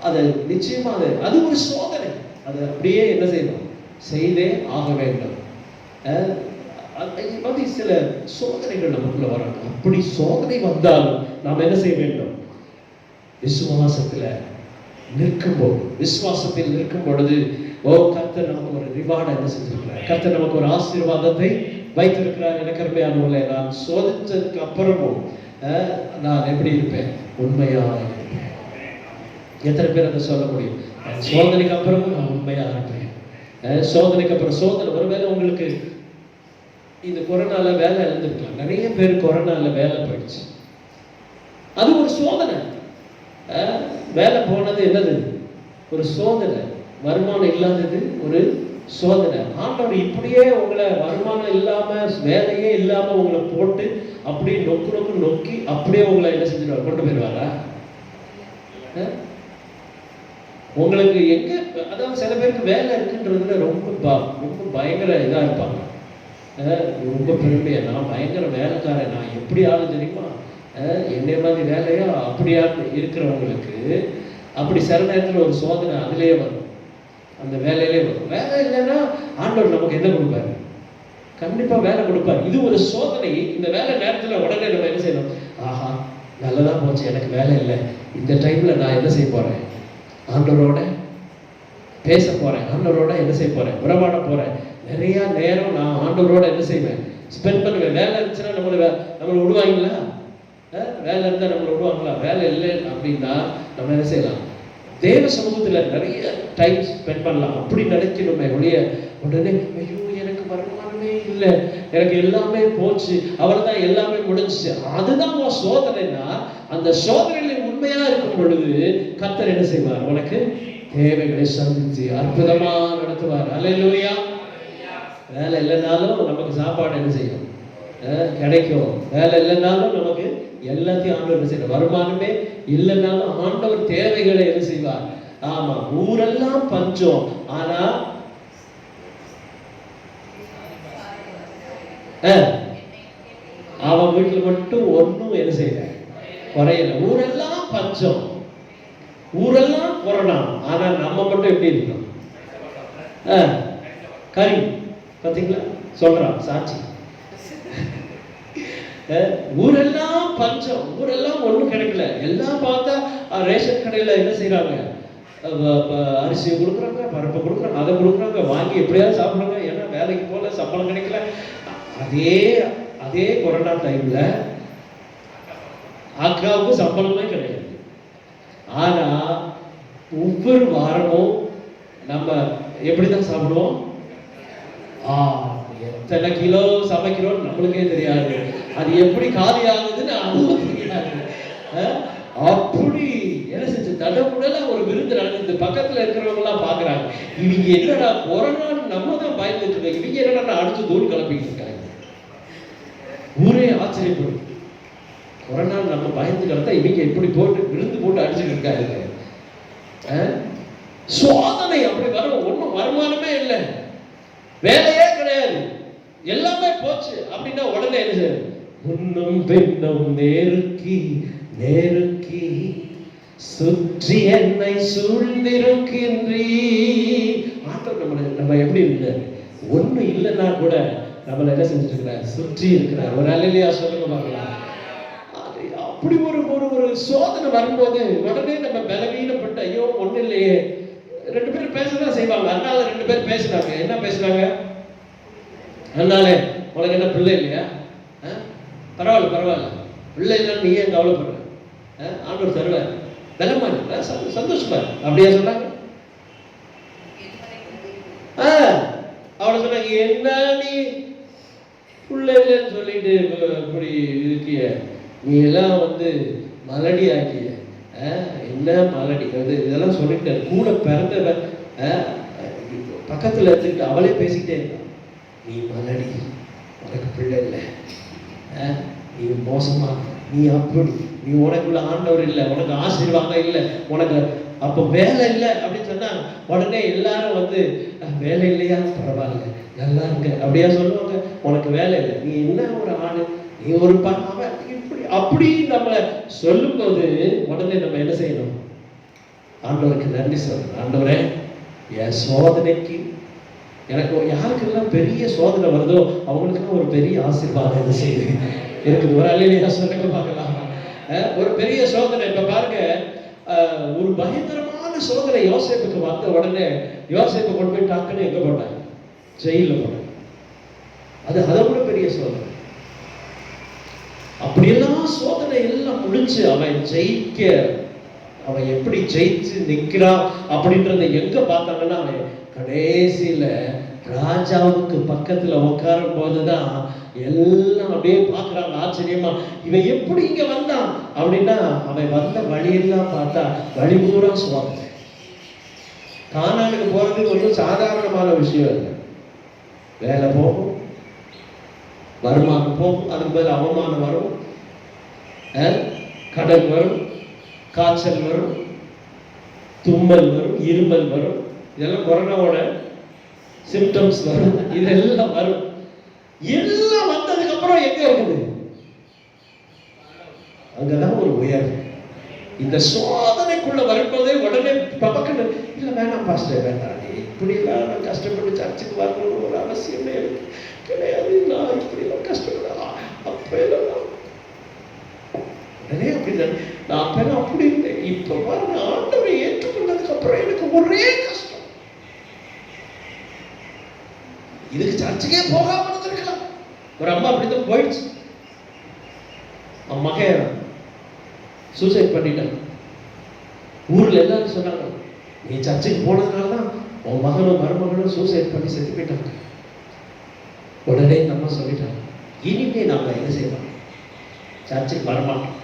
அதை நிச்சயமாக அது ஒரு சோதனை, அதை அப்படியே என்ன செய்யணும், செய்தே ஆக வேண்டும். அது சில சோதனைகள் நமக்குள்ள வராங்க. அப்படி சோதனை வந்தாலும் நாம் என்ன செய்ய வேண்டும், விசுவாசத்தில் நிற்கும் பொழுது கர்த்தர் நமக்கு ஒரு ரிவார்டை என்ன செஞ்சிருக்கிறார், கர்த்தர் நமக்கு ஒரு ஆசீர்வாதத்தை வைத்திருக்கிறார். எனக்கு அருமையானவர்களே, நான் சோதிச்சதுக்கு அப்புறமும் நான் எப்படி இருப்பேன், உண்மையாக இருப்பேன். எத்தனை பேர் அதை சொல்ல முடியும், சோதனைக்கு அப்புறமும் நான் உண்மையாக இருப்பேன். சோதனைக்கு அப்புறம் சோதனை ஒருவேளை உங்களுக்கு இந்த கொரோனால வேலை இழந்திருக்கலாம். நிறைய பேர் கொரோனால வேலை போயிடுச்சு. அது ஒரு சோதனை. வேலை போனது என்னது? ஒரு சோதனை. வருமானம் இல்லாதது ஒரு சோதனை. ஆண்டவர் இப்படியே உங்களை வருமானம் இல்லாம வேலையே இல்லாம உங்களை போட்டு அப்படியே நொக்கி அப்படியே உங்களை என்ன செஞ்சிருவார்? கொண்டு போயிடுவாரா? உங்களுக்கு எங்க, அதாவது சில பேருக்கு வேலை இருக்குன்றதுல ரொம்ப பயங்கர இதா இருப்பாங்க. ரொம்ப பெருமையா, நான் பயங்கர வேலைக்காரன், நான் எப்படி ஆளு தெரியுமா, என்னை மாதிரி வேலையா அப்படியா இருக்கிறவங்களுக்கு அப்படி சில நேரத்தில் ஒரு சோதனை அதுலேயே வரும், அந்த வேலையிலே வரும். வேலை இல்லைன்னா ஆண்டவர் நமக்கு என்ன கொடுப்பாரு? கண்டிப்பா வேலை கொடுப்பாரு. இது ஒரு சோதனை. இந்த வேலை நேரத்தில் உடனே நம்ம என்ன செய்யணும்? ஆஹா, நல்லதா போச்சு, எனக்கு வேலை இல்லை, இந்த டைம்ல நான் என்ன செய்ய போறேன்? ஆண்டவரோட பேச போறேன், ஆண்டவரோட என்ன செய்ய போறேன்? உறவாட போறேன். நிறைய நேரம் நான் ஆண்டவரோட என்ன செய்வேன்? ஸ்பெண்ட் பண்ணுவேன். வேலை இருந்துச்சுன்னா நம்மளை விடுவாங்களா? வேலை இருந்தால் நம்மளை விடுவாங்களா? வேலை இல்லை அப்படின்னா நம்ம என்ன செய்யலாம்? தேவ சமூகத்தில் நிறைய டைம் ஸ்பெண்ட் பண்ணலாம். அப்படி நினைக்கணுமே ஒழிய உடனே ஐயோ எனக்கு வருமானமே இல்லை, எனக்கு எல்லாமே போச்சு, அவர் தான் எல்லாமே முடிஞ்சிச்சு, அதுதான் உன் சோதனைன்னா, அந்த சோதனையில உண்மையா இருக்கும் பொழுது கர்த்தர் என்ன செய்வார்? உனக்கு தேவைகளை சந்தித்து அற்புதமா நடத்துவார். அல்லேலூயா. வேலை இல்லைனாலும் நமக்கு சாப்பாடு என்ன செய்யும்? கிடைக்கும். வேலை இல்லைனாலும் நமக்கு எல்லாத்தையும் ஆண்டவர் என்ன செய்யணும்? வருமானமே இல்லைனாலும் ஆண்டவர் தேவைகளை என்ன செய்வார்? ஆமா, ஊரெல்லாம் பஞ்சம், ஆனா அவன் வீட்டுல மட்டும் ஒன்னும் என்ன செய்யல, குறையல. ஊரெல்லாம் பஞ்சம், ஊரெல்லாம் கொரோனா, ஆனா நம்ம மட்டும் எப்படி இருக்கோம்? கறி பாத்தீங்களா? சொல்றான் சாட்சி. ஊரெல்லாம் பஞ்சம், ஊரெல்லாம் ஒண்ணும் கிடைக்கல. எல்லாம் பார்த்தா ரேஷன் கடையில என்ன செய்யறாங்க? அரிசியை கொடுக்குறாங்க, பருப்பை கொடுக்குறாங்க, அதை கொடுக்குறாங்க, வாங்கி எப்படியாவது சாப்பிடுறாங்க. ஏன்னா வேலைக்கு போல, சம்பளம் கிடைக்கல. அதே கொரோனா டைம்ல அக்காவுக்கு சம்பளமே கிடையாது. ஆனா ஒவ்வொரு வாரமும் நம்ம எப்படிதான் சாப்பிடுவோம்? எத்தனை கிலோ சமைக்கிறோம் நம்மளுக்கே தெரியாது, அது எப்படி காலி ஆகுதுன்னு அதுவும் தெரியாது. அப்படி என்ன செஞ்சு தடவுடல ஒரு விருந்து நடந்தது. பக்கத்துல இருக்கிறவங்க எல்லாம் பாக்குறாங்க, இவங்க என்னடா கொரோனா நம்ம தான் பயந்துட்டு இருக்கோம், இவங்க என்னடா அடிச்சு தூள் கிளப்பிட்டு இருக்காங்க. ஊரே ஆச்சரியப்படும், கொரோனா நம்ம பயந்து கிடத்தா இவங்க எப்படி போட்டு விருந்து போட்டு அடிச்சுட்டு இருக்காங்க. சோதனை அப்படி வரும். ஒன்றும் வருமானமே இல்லை, வேலையே கிடையாது, எல்லாமே போச்சு அப்படின்னா உடனே என்ன செய்யும்? முன்னும் பின்னும் நெருக்கி நெருக்கி சுற்றி என்னை சூழ்ந்திருக்கின்றீ. ஆண்டவர் நம்ம எப்படி இருந்தாரு? ஒண்ணு இல்லைன்னா கூட நம்மள என்ன செஞ்சுட்டு இருக்கிறார்? சுற்றி இருக்கிறார். ஒரு அல்லேலூயா சொல்லுங்க பார்க்கலாம். அப்படி ஒரு சோதனை வரும்போது உடனே நம்ம பலவீனப்பட்ட, ஐயோ ஒண்ணு இல்லையே. ரெண்டு பேரும் பேசதான் செய்வாங்க. அதனால ரெண்டு பேரும் பேசுறாங்க. என்ன பேசுறாங்க? அதனால உனக்கு என்ன பிள்ளை இல்லையா? பரவாயில்ல, பிள்ளை இல்லைன்னு நீ ஏன் கவலைப்படுற? ஆண்டவர் தருவார், பலமா சந்தோஷமா அப்படியா சொன்னாங்க. அவளை சொன்னாங்க, என்ன நீ பிள்ளை இல்லைன்னு சொல்லிட்டு இப்படி இருக்கிய, நீ எல்லாம் மலடி ஆக்கிய, என்ன மலடி இதெல்லாம் சொல்லிட்டு கூட பிறந்தவன் பக்கத்துல இருந்துக்கிட்டு அவளே பேசிக்கிட்டே இருக்கான். நீ மலடி, உனக்கு பிள்ளை இல்லை, நீ மோசமா, நீ அப்படி, நீ உனக்குள்ள ஆண்டவர் இல்லை, உனக்கு ஆசீர்வாதம் இல்லை, உனக்கு அப்போ வேலை இல்லை அப்படின்னு சொன்னா உடனே எல்லாரும் வேலை இல்லையா, பரவாயில்ல, நல்லா இருக்க அப்படியா சொல்லுவாங்க. உனக்கு வேலை இல்லை, நீ என்ன ஒரு ஆளு, நீ ஒரு அவன் இப்படி அப்படி நம்மளை சொல்லும் போது உடனே நம்ம என்ன செய்யணும்? ஆண்டவருக்கு நன்றி சொல்லணும். ஆண்டவரே, என் சோதனைக்கு எனக்கு யாருக்கெல்லாம் பெரிய சோதனை வருதோ அவங்களுக்குலாம் ஒரு பெரிய ஆசீர்வாதம் என்ன செய்யுது இருக்குது. ஒரு அல்லேலூயா சொல்லுங்க பார்க்கலாம். ஒரு பெரிய சோதனை. இப்ப பாருங்க, ஒரு பயங்கரமான சோதனை யோசேப்புக்கு வந்த உடனே யோசேப்பை கொண்டு போய் டாக்குன்னு எங்க போட்டாங்க? ஜெயில போட்டாங்க. அதை விட பெரிய சோதனை. அப்படியெல்லாம் சோதனை எல்லாம் முடிஞ்சு அவன் எப்படி ஜெயிச்சு நிற்கிறான் அப்படின்றத எங்க பார்த்தாங்கன்னா, அவன் கடைசியில ராஜாவுக்கு பக்கத்துல உட்காரும் போதுதான் எல்லாம் அப்படியே பார்க்குறாங்க ஆச்சரியமா, இவன் எப்படி இங்க வந்தான் அப்படின்னா, அவன் வந்த வழியெல்லாம் பார்த்தா வழி பூரா சுவாங்க. கானானுக்கு போறது ஒன்றும் சாதாரணமான விஷயம் இல்லை. வேலை போகும், வருமானம் போகும், அதுக்கு பதில் அவமானம் வரும், கடன் வரும், காய்ச்சல் வரும், தும்மல் வரும், இருமல் வரும். இதெல்லாம் கொரோனாவோட சிம்டம்ஸ் வரும். இதெல்லாம் வரும். எல்லாம் வந்ததுக்கு அப்புறம் எங்க இருக்குது? அங்கதான் ஒரு உயர்வு. இந்த சோதனைக்குள்ள வரும்போதே உடனே பக்கத்துல இல்ல வேணாம் பாஸ்டர், வேண்டாம், இப்படி எல்லாம் நான் கஷ்டப்பட்டு சர்ச்சுக்கு வரணும்னு ஒரு அவசியமே கிடையாது, நான் இப்படி எல்லாம் கஷ்டப்படலாம் அப்ப எல்லாம் உடனே அப்படி நான் அப்பெல்லாம் அப்படி இருந்தேன். இப்ப பாருங்க, ஆண்டவரை ஏற்றுக்கொண்டதுக்கு அப்புறம் எனக்கு ஒரே கஷ்டம். இதுக்கு சர்ச்சுக்கே போகாம இருந்திருக்கலாம். ஒரு அம்மா அப்படித்தான் போயிடுச்சு. அவன் மகன் சூசைட் பண்ணிட்டான். ஊர்ல எல்லாரும் சொன்னாங்க, நீ சர்ச்சுக்கு போனதுனாலதான் உன் மகனும் மருமகனும் சூசைட் பண்ணி செத்து போயிட்டாங்க. உடனே நம்ம சொல்லிட்டாங்க, இனிமே நாம என்ன செய்யலாம், சர்ச்சுக்கு வரமாட்டோம்.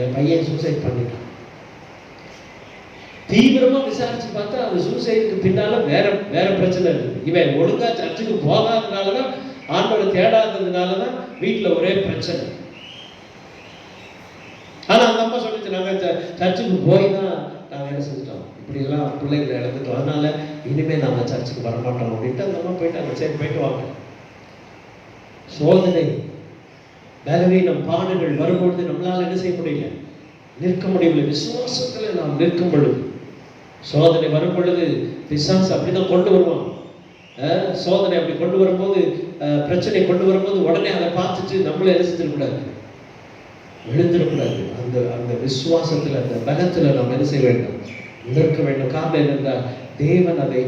என் பையன் சூசைட் பண்ணிட்டான். தீவிரமா விசாரிச்சு பார்த்தா அந்த சூசைடுக்கு பின்னால வேற பிரச்சனை இருக்குது. இவன் ஒழுங்கா சர்ச்சுக்கு போகாததுனாலதான், ஆண்டவரை தேடாததுனாலதான் வீட்டுல ஒரே பிரச்சனை. ஆனா அந்த அம்மா சொல்லிச்சு, நாங்க சர்ச்சுக்கு போய் தான் நாங்க என்ன செஞ்சிட்டோம், இப்படி எல்லாம் பிள்ளைங்களை இழந்துட்டோம், அதனால இனிமே நாம சர்ச்சுக்கு வரமாட்டோம் அப்படின்ட்டு அந்த அம்மா போயிட்டாங்க. சரி, போயிட்டு வாங்க. சோதனை, பலவீனம், பாடுகள் வரும்பொழுது நம்மளால என்ன செய்ய முடியல, நிற்க முடியவில்லை. விசுவாசத்துல நாம் நிற்கும் பொழுது, சோதனை வரும் பொழுது பிசாசு அப்படிதான் கொண்டு வருவான். சோதனை அப்படி கொண்டு வரும்போது, பிரச்சனை கொண்டு வரும்போது உடனே அதை பார்த்துட்டு நம்மள என்ன செஞ்சிடக்கூடாது, எழுந்திடக்கூடாது. அந்த அந்த விசுவாசத்துல, அந்த பலத்துல நாம் என்ன செய்ய வேண்டும், நிற்க வேண்டும். காரணம் என்னென்றால், தேவன் அவை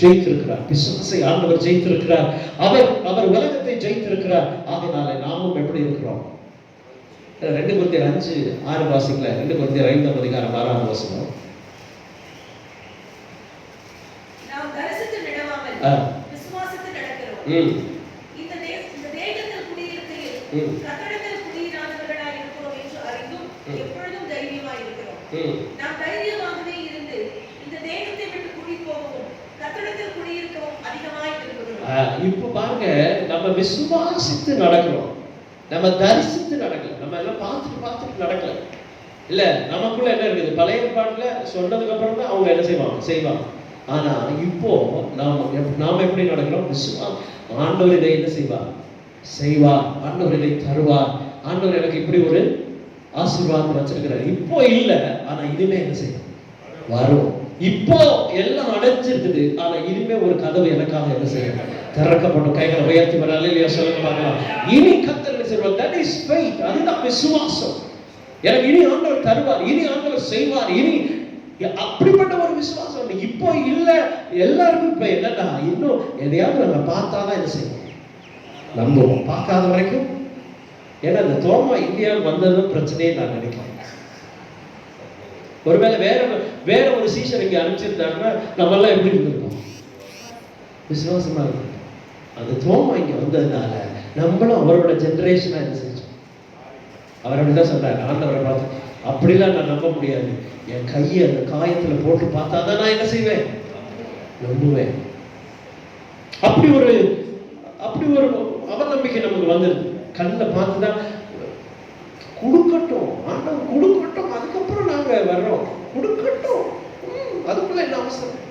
ஜெயித்திருக்கிறார். பிசாசை ஆண்டவர் ஜெயித்திருக்கிறார். அவர் உலகத்தை ஜெயித்திருக்கிறார். ஆகையினால நாமும் எப்படி இருக்கிறோம்? 2 Corinthians 5:6 வாசிக்கல. 2 Corinthians 5:6 வாசனம். நாம் தரிசித்து நடவாமல் விசுவாசத்தில் நடக்கிறோம். இந்த தேகத்தில் குடியிருக்கையில் கர்த்தரிடத்தில் குடியிராதவர்களாய் இருக்கிறோம் என்று அறிந்தும் எப்பொழுதும் தைரியமாய் இருக்கிறோம். நாம் தைரியமாகவே இருந்து இந்த தேகத்தை விட்டு குடி போகவும் கர்த்தரிடத்தில் குடியிருக்கவும் அதிகமாய் இருக்கிறோம். இப்போ பாருங்க, நம்ம விசுவாசித்து நடக்கிறோம், நம்ம தரிசித்து நடக்கல. நம்ம எல்லாம் பார்த்துட்டு நடக்கல. இல்ல, நமக்குள்ள என்ன இருக்குது, பழைய ஏற்பாட்டுல சொன்னதுக்கு அப்புறம் தான் அவங்க என்ன செய்வாங்க. ஆனா இப்போ நாம எப்படி நடக்கிறோம்? ஆண்டவர் இதை என்ன செய்வார், ஆண்டவர் இதை தருவார், ஆண்டவர் எனக்கு இப்படி ஒரு ஆசீர்வாதம் வச்சிருக்கிறார். இப்போ இல்ல, ஆனா இனிமே என்ன செய்யும், வரும். இப்போ எல்லாம் அடைஞ்சிருக்குது, ஆனா இனிமே ஒரு கதவு எனக்காக என்ன செய்யும், திறக்கப்படும். கைகளை உயர்த்தி வராலே இல்லையா சொல்லுங்க பார்க்கலாம். இனி கர்த்தர் என்ன செய்வார்? that is faith. அதுதான் விசுவாசம். எனக்கு இனி ஆண்டவர் தருவார், இனி ஆண்டவர் செய்வார், இனி அப்படிப்பட்ட ஒரு விசுவாசம். இப்போ இல்ல, எல்லாருக்கும் இப்ப என்னன்னா, இன்னும் எதையாவது நம்ம பார்த்தாதான் என்ன செய்வோம், நம்புவோம். பார்க்காத வரைக்கும். ஏன்னா இந்த தோமா இந்தியாவுக்கு வந்ததும் பிரச்சனையே நான் நினைக்கிறேன். ஒருவேளை வேற ஒரு சீஷர் இங்க அனுப்பிச்சிருந்தாருன்னா நம்ம எல்லாம் எப்படி இருந்திருப்போம், விசுவாசமா இருக்கும். அந்த தோமா இங்க வந்ததுனால நம்மளும் அவரோட ஜெனரேஷனா என்ன செஞ்சோம். அவர் அப்படிதான் சொன்னார், ஆண்டவரை பார்த்து, அப்படிலாம் நான் நம்ப முடியாது, என் கையை அந்த காயத்துல போட்டு பார்த்தாதான் நான் என்ன செய்வேன், நம்புவேன். அப்படி ஒரு அவநம்பிக்கை நமக்கு வந்துருது. கண்ணில் பார்த்துதான் கொடுக்கட்டும், ஆண்டவர் கொடுக்கட்டும், அதுக்கப்புறம் நாங்க வர்றோம், கொடுக்கட்டும், அதுக்குள்ள என்ன அவசரம்.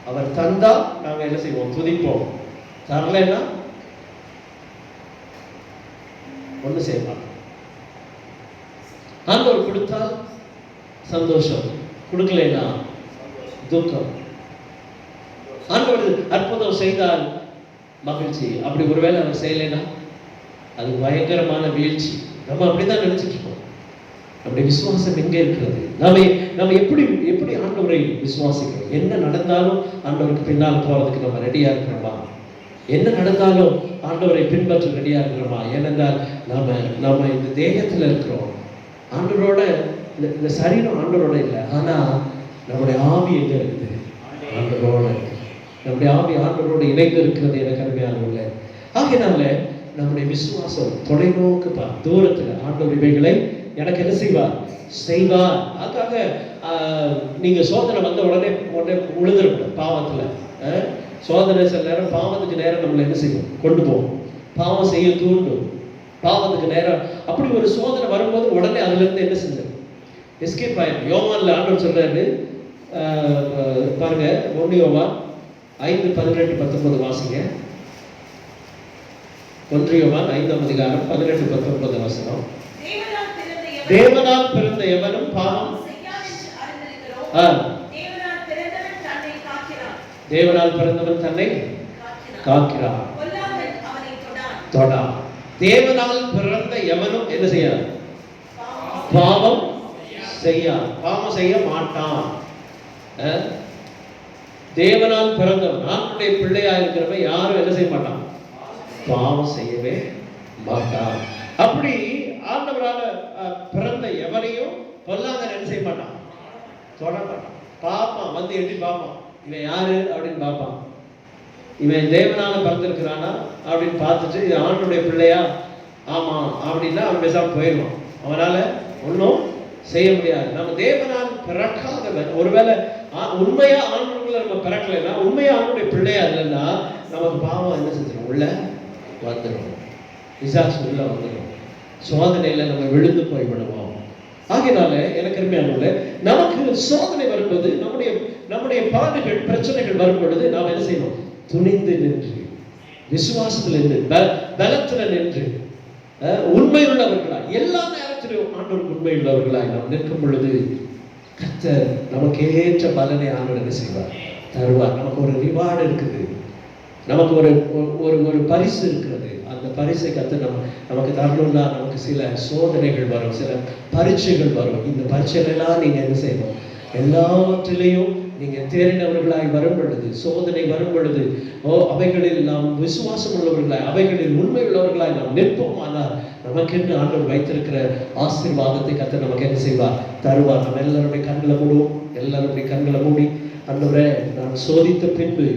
அவர் தந்தா நாங்க என்ன செய்வோம், துதிப்போம். தரலைன்னா ஒண்ணு செய்ய மாட்டோம். ஆண்டவர் கொடுத்தால் சந்தோஷம், கொடுக்கலைன்னா துக்கம். ஆண்டவர் அற்புதம் செய்தால் மகிழ்ச்சி, அப்படி ஒருவேளை அவர் செய்யலைன்னா அது பயங்கரமான வீழ்ச்சி. நம்ம அப்படிதான் நினைச்சிட்டு இருக்கோம். நம்முடைய விசுவாசம் எங்கே இருக்கிறது? நம்ம எப்படி ஆண்டவரை விசுவாசிக்கிறோம்? என்ன நடந்தாலும் ஆண்டவருக்கு பின்னால் போறதுக்கு நம்ம ரெடியா இருக்கிறோமா? என்ன நடந்தாலும் ஆண்டவரை பின்பற்ற ரெடியா இருக்கிறோமா? ஏனென்றால் நாம இந்த தேகத்துல இருக்கிறோம், ஆண்டவரோட. இந்த சரீரம் ஆண்டவரோட இல்லை, ஆனா நம்முடைய ஆவி எங்க இருக்குது, ஆண்டவரோட. நம்ம நம்முடைய ஆவி ஆண்டவரோடு இணைந்து இருக்கிறது எனக்கு அருமையானவர்களே. ஆகையினால நம்முடைய விசுவாசம் தொலைநோக்கு தூரத்தில் ஆண்டவர் இவைகளை எனக்கு என்ன செய்வார். அதுக்காக நீங்க சோதனை வந்த உடனே உழுதுருக்கணும் பாவத்துல. சோதனை சில நேரம் பாவத்துக்கு நேரம் நம்மளை என்ன செய்யும், கொண்டு போகும், பாவம் செய்ய தூண்டும், பாவத்துக்கு நேரம். அப்படி ஒரு சோதனை வரும்போது உடனே அதுல இருந்து என்ன செஞ்சு எஸ்கேப் ஆயிடும். யோவான்ல ஆண்டவர் சொல்றாரு பாருங்க, 1 யோவான் 5:18-19 வாசிங்க. 1 யோவான் 5ஆம் அதிகாரம் 18-19 வசனம். தேவனால் பிறந்த எவனும் பாவம் தேவனால் பிறந்தவன் தன்னை காக்கிறான், தொடான். தேவனால் பிறந்த எவனும் என்ன செய்ய பாவம் செய்ய மாட்டான். தேவனால் பிறந்தவன் ஆண்டுடைய பிள்ளையா இருக்கிறவன் யாரும் என்ன செய்ய மாட்டான், பாவம் செய்யவே மாட்டான். அப்படி ஆண்டவரால பிறந்த எவனையும் பொல்லாங்கன் என்ன செய்ய மாட்டான், தொட மாட்டான். பார்ப்பான், வந்து எட்டி பார்ப்பான், இவன் யாரு அப்படின்னு பார்ப்பான். இவன் தேவனால பிறந்திருக்கிறானா அப்படின்னு பார்த்துட்டு இது ஆண்டுடைய பிள்ளையா ஆமா அப்படின்னா அவன் பேசாம போயிடுவான். அவனால ஒன்றும் செய்ய முடியாது. நம்ம தேவனால் பிறக்காதவன், ஒருவேளை உண்மையா ஆண்டுக்குள்ள நம்ம பிறக்கலைன்னா, உண்மையா ஆண்டுடைய பிள்ளையா இல்லைன்னா நமக்கு பாவம் என்ன செஞ்சிடும், உள்ள வந்துடும், பிசாசு உள்ள வந்துடும், சோதனையில நம்ம விழுந்து போய்விடுவோம். ஆகையினால எனக்கு அருமையானவர்களே, நமக்கு சோதனை வரும்போது நம்முடைய பாடுகள் பிரச்சனைகள் வரும் பொழுது நாம் என்ன செய்யணும், துணிந்து நின்று விசுவாசத்தில் நின்று பலத்துல நின்று உண்மை உள்ளவர்களாய், எல்லா நேரத்திலும் ஆண்டவருக்கு உண்மை உள்ளவர்களாய் நாம் நிற்கும் பொழுது கர்த்தர் நமக்கு ஏற்ற பலனை ஆண்டவர் என்ன செய்வார், தருவார். நமக்கு ஒரு ரிவார்டு இருக்குது, நமக்கு ஒரு பரிசு இருக்கிறது. அந்த பரிசை கர்த்தர் நமக்கு தரணும்னா நமக்கு சில சோதனைகள் வரும், சில பரீட்சைகள் வரும். இந்த பரீட்சைகளெல்லாம் நீங்க என்ன செய்யணும், எல்லாவற்றிலையும் நீங்க தேறினவர்களாய் வரும் பொழுது, சோதனை வரும் பொழுது அவைகளில் நாம் விசுவாசம் உள்ளவர்களாய், அவைகளில் உண்மை உள்ளவர்களாய் நாம் நிற்போம். ஆனால் நமக்கென்று ஆண்டவர் வைத்திருக்கிற ஆசீர்வாதத்தை கர்த்தர் நமக்கு என்ன செய்வார், தருவார். நம்ம எல்லாருடைய கண்களை மூடுவோம், எல்லாருடைய கண்களை மூடி, ஆண்டவரே நான் சோதித்த பின்பு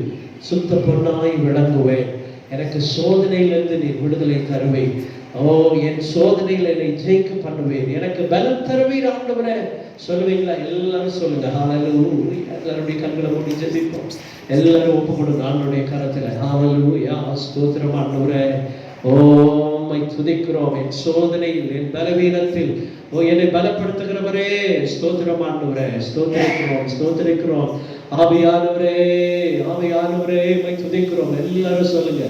சுத்த பொன்னாய் விளங்குவேன், எனக்கு சோதனையிலிருந்து நீ விடுதலை தருவேன், என் சோதனையில் என்னை ஜெயிக்க பண்ணுவேன், எனக்கு பலம் தருவீர் ஆண்டவரே சொல்லுவீங்களா? எல்லாரும் சொல்லுங்க. ஹல்லேலூயா. எல்லாருடைய கண்களை மூடி ஜெபிப்போம். எல்லாரும் ஒப்பு கொடுங்க ஆண்டவருடைய கரத்துல. ஹல்லேலூயா. ஸ்தோத்திரம் ஆண்டவரே. உம்மை துதிக்கிறோம். என் சோதனையில், என் பலவீனத்தில் என்னை பலப்படுத்துகிறவரே ஸ்தோத்திரம் ஆண்டவரே. ஸ்தோத்திரிக்கிறோம். ஆவியானவரே உம்மை துதிக்கிறோம். எல்லாரும் சொல்லுங்க.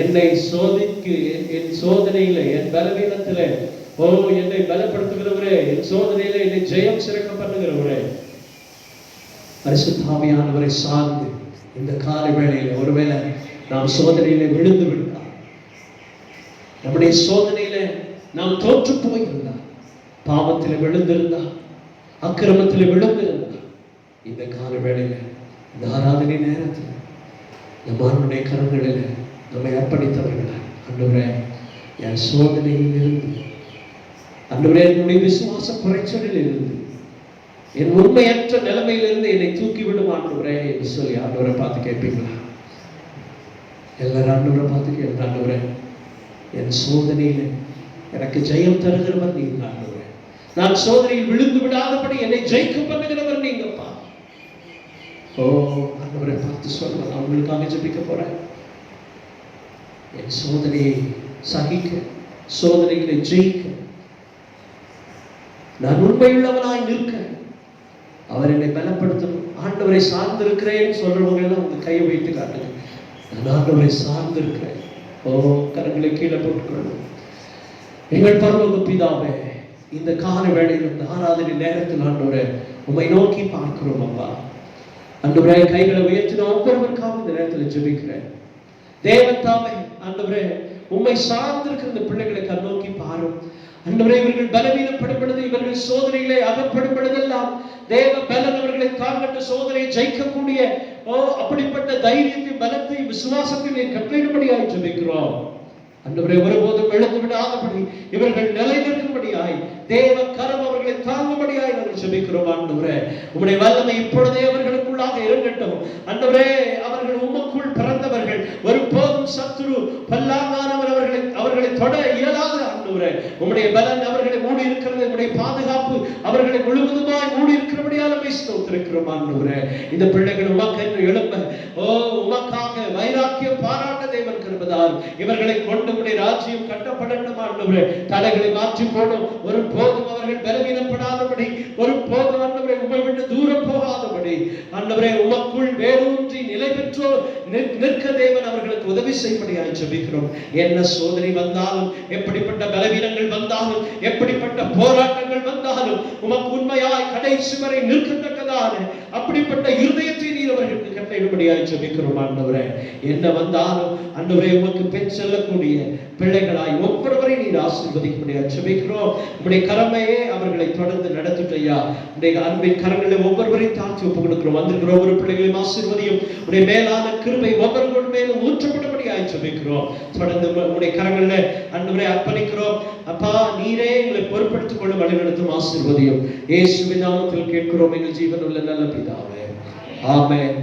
என்னை சோதிக்கு, என் சோதனையில, என் பலவீனத்தில என்னை பலப்படுத்துகிறவரே, என் சோதனையில என்னை ஜெயம் சிறக்க பண்ணுகிறவரே, பரிசுத்த ஆவியானவரை சார்ந்து இந்த காலை வேளையில ஒருவேளை நாம் சோதனையில விழுந்து விட்டால், நம்முடைய சோதனையில நாம் தோற்று போயிருந்தால், பாவத்தில விழுந்திருந்தா, அக்கிரமத்தில விழுந்திருந்தா, இந்த காலை வேளையில இந்த ஆராதனை நேரத்தில் நம்மளுடைய கரங்களில் நம்மை அர்ப்பணித்தவர்களா, ஆண்டவரே என் சோதனையில் இருந்து, ஆண்டவரே என்னுடைய விசுவாச குறைச்சலில் இருந்து, என் உண்மையற்ற நிலைமையிலிருந்து என்னை தூக்கிவிடும் ஆண்டவரே என்று சொல்லி ஆண்டவரை பார்த்து கேட்பீங்களா? எல்லாரும் ஆண்டவரை பார்த்து கேட்க, ஆண்டவரே என் சோதனையில எனக்கு ஜெயம் தருகிறவர் நீங்க ஆண்டவரே, நான் சோதனையில் விழுந்து விடாதபடி என்னை ஜெயிக்க பண்ணுகிறவர் நீங்கப்பா. ஆண்டவரை பார்த்து சொல்ல நான் உங்களுக்காக ஜெபிக்க போறேன். என் சோதனையை சகிக்க, சோதனைகளை ஜெயிக்க, நான் உண்மையுள்ளவனாய் நிற்க அவர் என்னை பலப்படுத்தணும். ஆண்டவரை சார்ந்திருக்கிறேன் சொல்றவங்க எல்லாம் உங்க கையை வைத்து காட்டுங்க. நான் ஆண்டவரை சார்ந்திருக்கிறேன். கரங்களை கீழே போட்டுக்கொள்ளணும். எங்கள் பரலோக பிதாவே, இந்த கால வேளையில் இந்த ஆராதனை நேரத்தில் ஆண்டவரே உம்மை நோக்கி பார்க்கிறோம் அப்பா. ஆண்டவரே கைகளை உயர்த்தின ஒவ்வொருவருக்காக இந்த நேரத்தில் ஜெபிக்கிறேன். தேவன் தாமே ஆண்டவரே உம்மை சார்ந்திருக்கிற இந்த பிள்ளைகளை கண்ணோக்கி பாரும். ஆண்டவரே இவர்கள் பலவீனப்படும் பொழுது, இவர்கள் சோதனையிலே அகப்படும் பொழுதெல்லாம் தேவ பலன் அவர்களை தாங்கட்டு சோதனையை ஜெயிக்கக்கூடிய அப்படிப்பட்ட தைரியத்தை, பலத்தை, விசுவாசத்தை நீர் கட்டளையிடும்படியாய் ஜெபிக்கிறோம். ஆண்டவரே ஒருபோதும் எழுந்து விடாதபடி இவர்கள் நிலைநிற்கும்படியாய் தேவ கரம் அவர்களை தாங்கும்படியாய் நாங்கள் ஜெபிக்கிறோம். ஆண்டவரே உம்முடைய வல்லமை இப்பொழுதே அவர்களுக்குள்ளாக இறங்கட்டும். ஆண்டவரே அவர்கள் உமக்கு சத்துரு பல்லாங்கானவர் அவர்களை தொட இயலாத ஆண்டவரே, உம்முடைய பலன் அவர்களை மூடி இருக்கிறது, உம்முடைய பாதுகாப்பு அவர்களை முழுவதுமாய் மூடி இருக்கிறபடியால் ஸ்தோத்திரிக்கிறோம் ஆண்டவரே. இந்த பிள்ளைகள் உமக்கென்று எழும்ப உமக்காக வைராக்கியம் பாராட்ட தேவன் கிருபையால் இவர்களை கொண்டு உம்முடைய ராஜ்யம் கட்டப்படட்டும் ஆண்டவரே. தலைகளை மாற்றி போடும், ஒரு போதும் அவர்கள் பலவீனப்படாதபடி, ஒரு போதும் ஆண்டவரே உம்மை விட்டு தூரம் போகாதபடி ஆண்டவரே உமக்குள் வேரூன்றி நிலை பெற்றோ நிற்க தேவன் அவர்களுக்கு உதவி செய்யும்படியாய் ஜெபிக்கிறோம். என்ன சோதனை வந்தாலும், எப்படிப்பட்ட பலவீனங்கள் வந்தாலும், எப்படிப்பட்ட போராட்டங்கள் வந்தாலும் உமக்கு உண்மையாய் கடைசி வரை நிற்கத்தக்கதான அப்படிப்பட்ட இருதயத்தை நீர் அவர்களுக்கு கட்டளையிடும்படியாய் ஜெபிக்கிறோம் ஆண்டவரே. என்ன வந்தாலும் ஆண்டவரே உமக்கு பெண் செல்லக்கூடிய பிள்ளைகளாய் ஒவ்வொருவரை நீர் ஆசீர்வதிக்கும்படியாய் ஜெபிக்கிறோம். உம்முடைய கரமையே அவர்களை தொடர்ந்து நடத்திட்டையா, உடைய அன்பின் கரங்களை ஒவ்வொருவரையும் தாழ்த்தி ஒப்புக் கொடுக்கிறோம். வந்திருக்கிற ஒவ்வொரு பிள்ளைகளையும் ஆசீர்வதியும். உடைய மேலான கிருபை ஒவ்வொருவர் மேலும் ஊற்றப்பட்டபடியாய் ஜெபிக்கிறோம். தொடர்ந்து உடைய கரங்கள்ல ஆண்டவரே அர்ப்பணிக்கிறோம். அப்பா, நீரே எங்களை பொறுப்படுத்திக் கொள்ள வழிநடத்தும் ஆசீர்வதியும். இயேசுவின் நாமத்தில் கேட்கிறோம் எங்கள் ஜீவனுள்ள நல்ல பிதாவே. ஆமென்.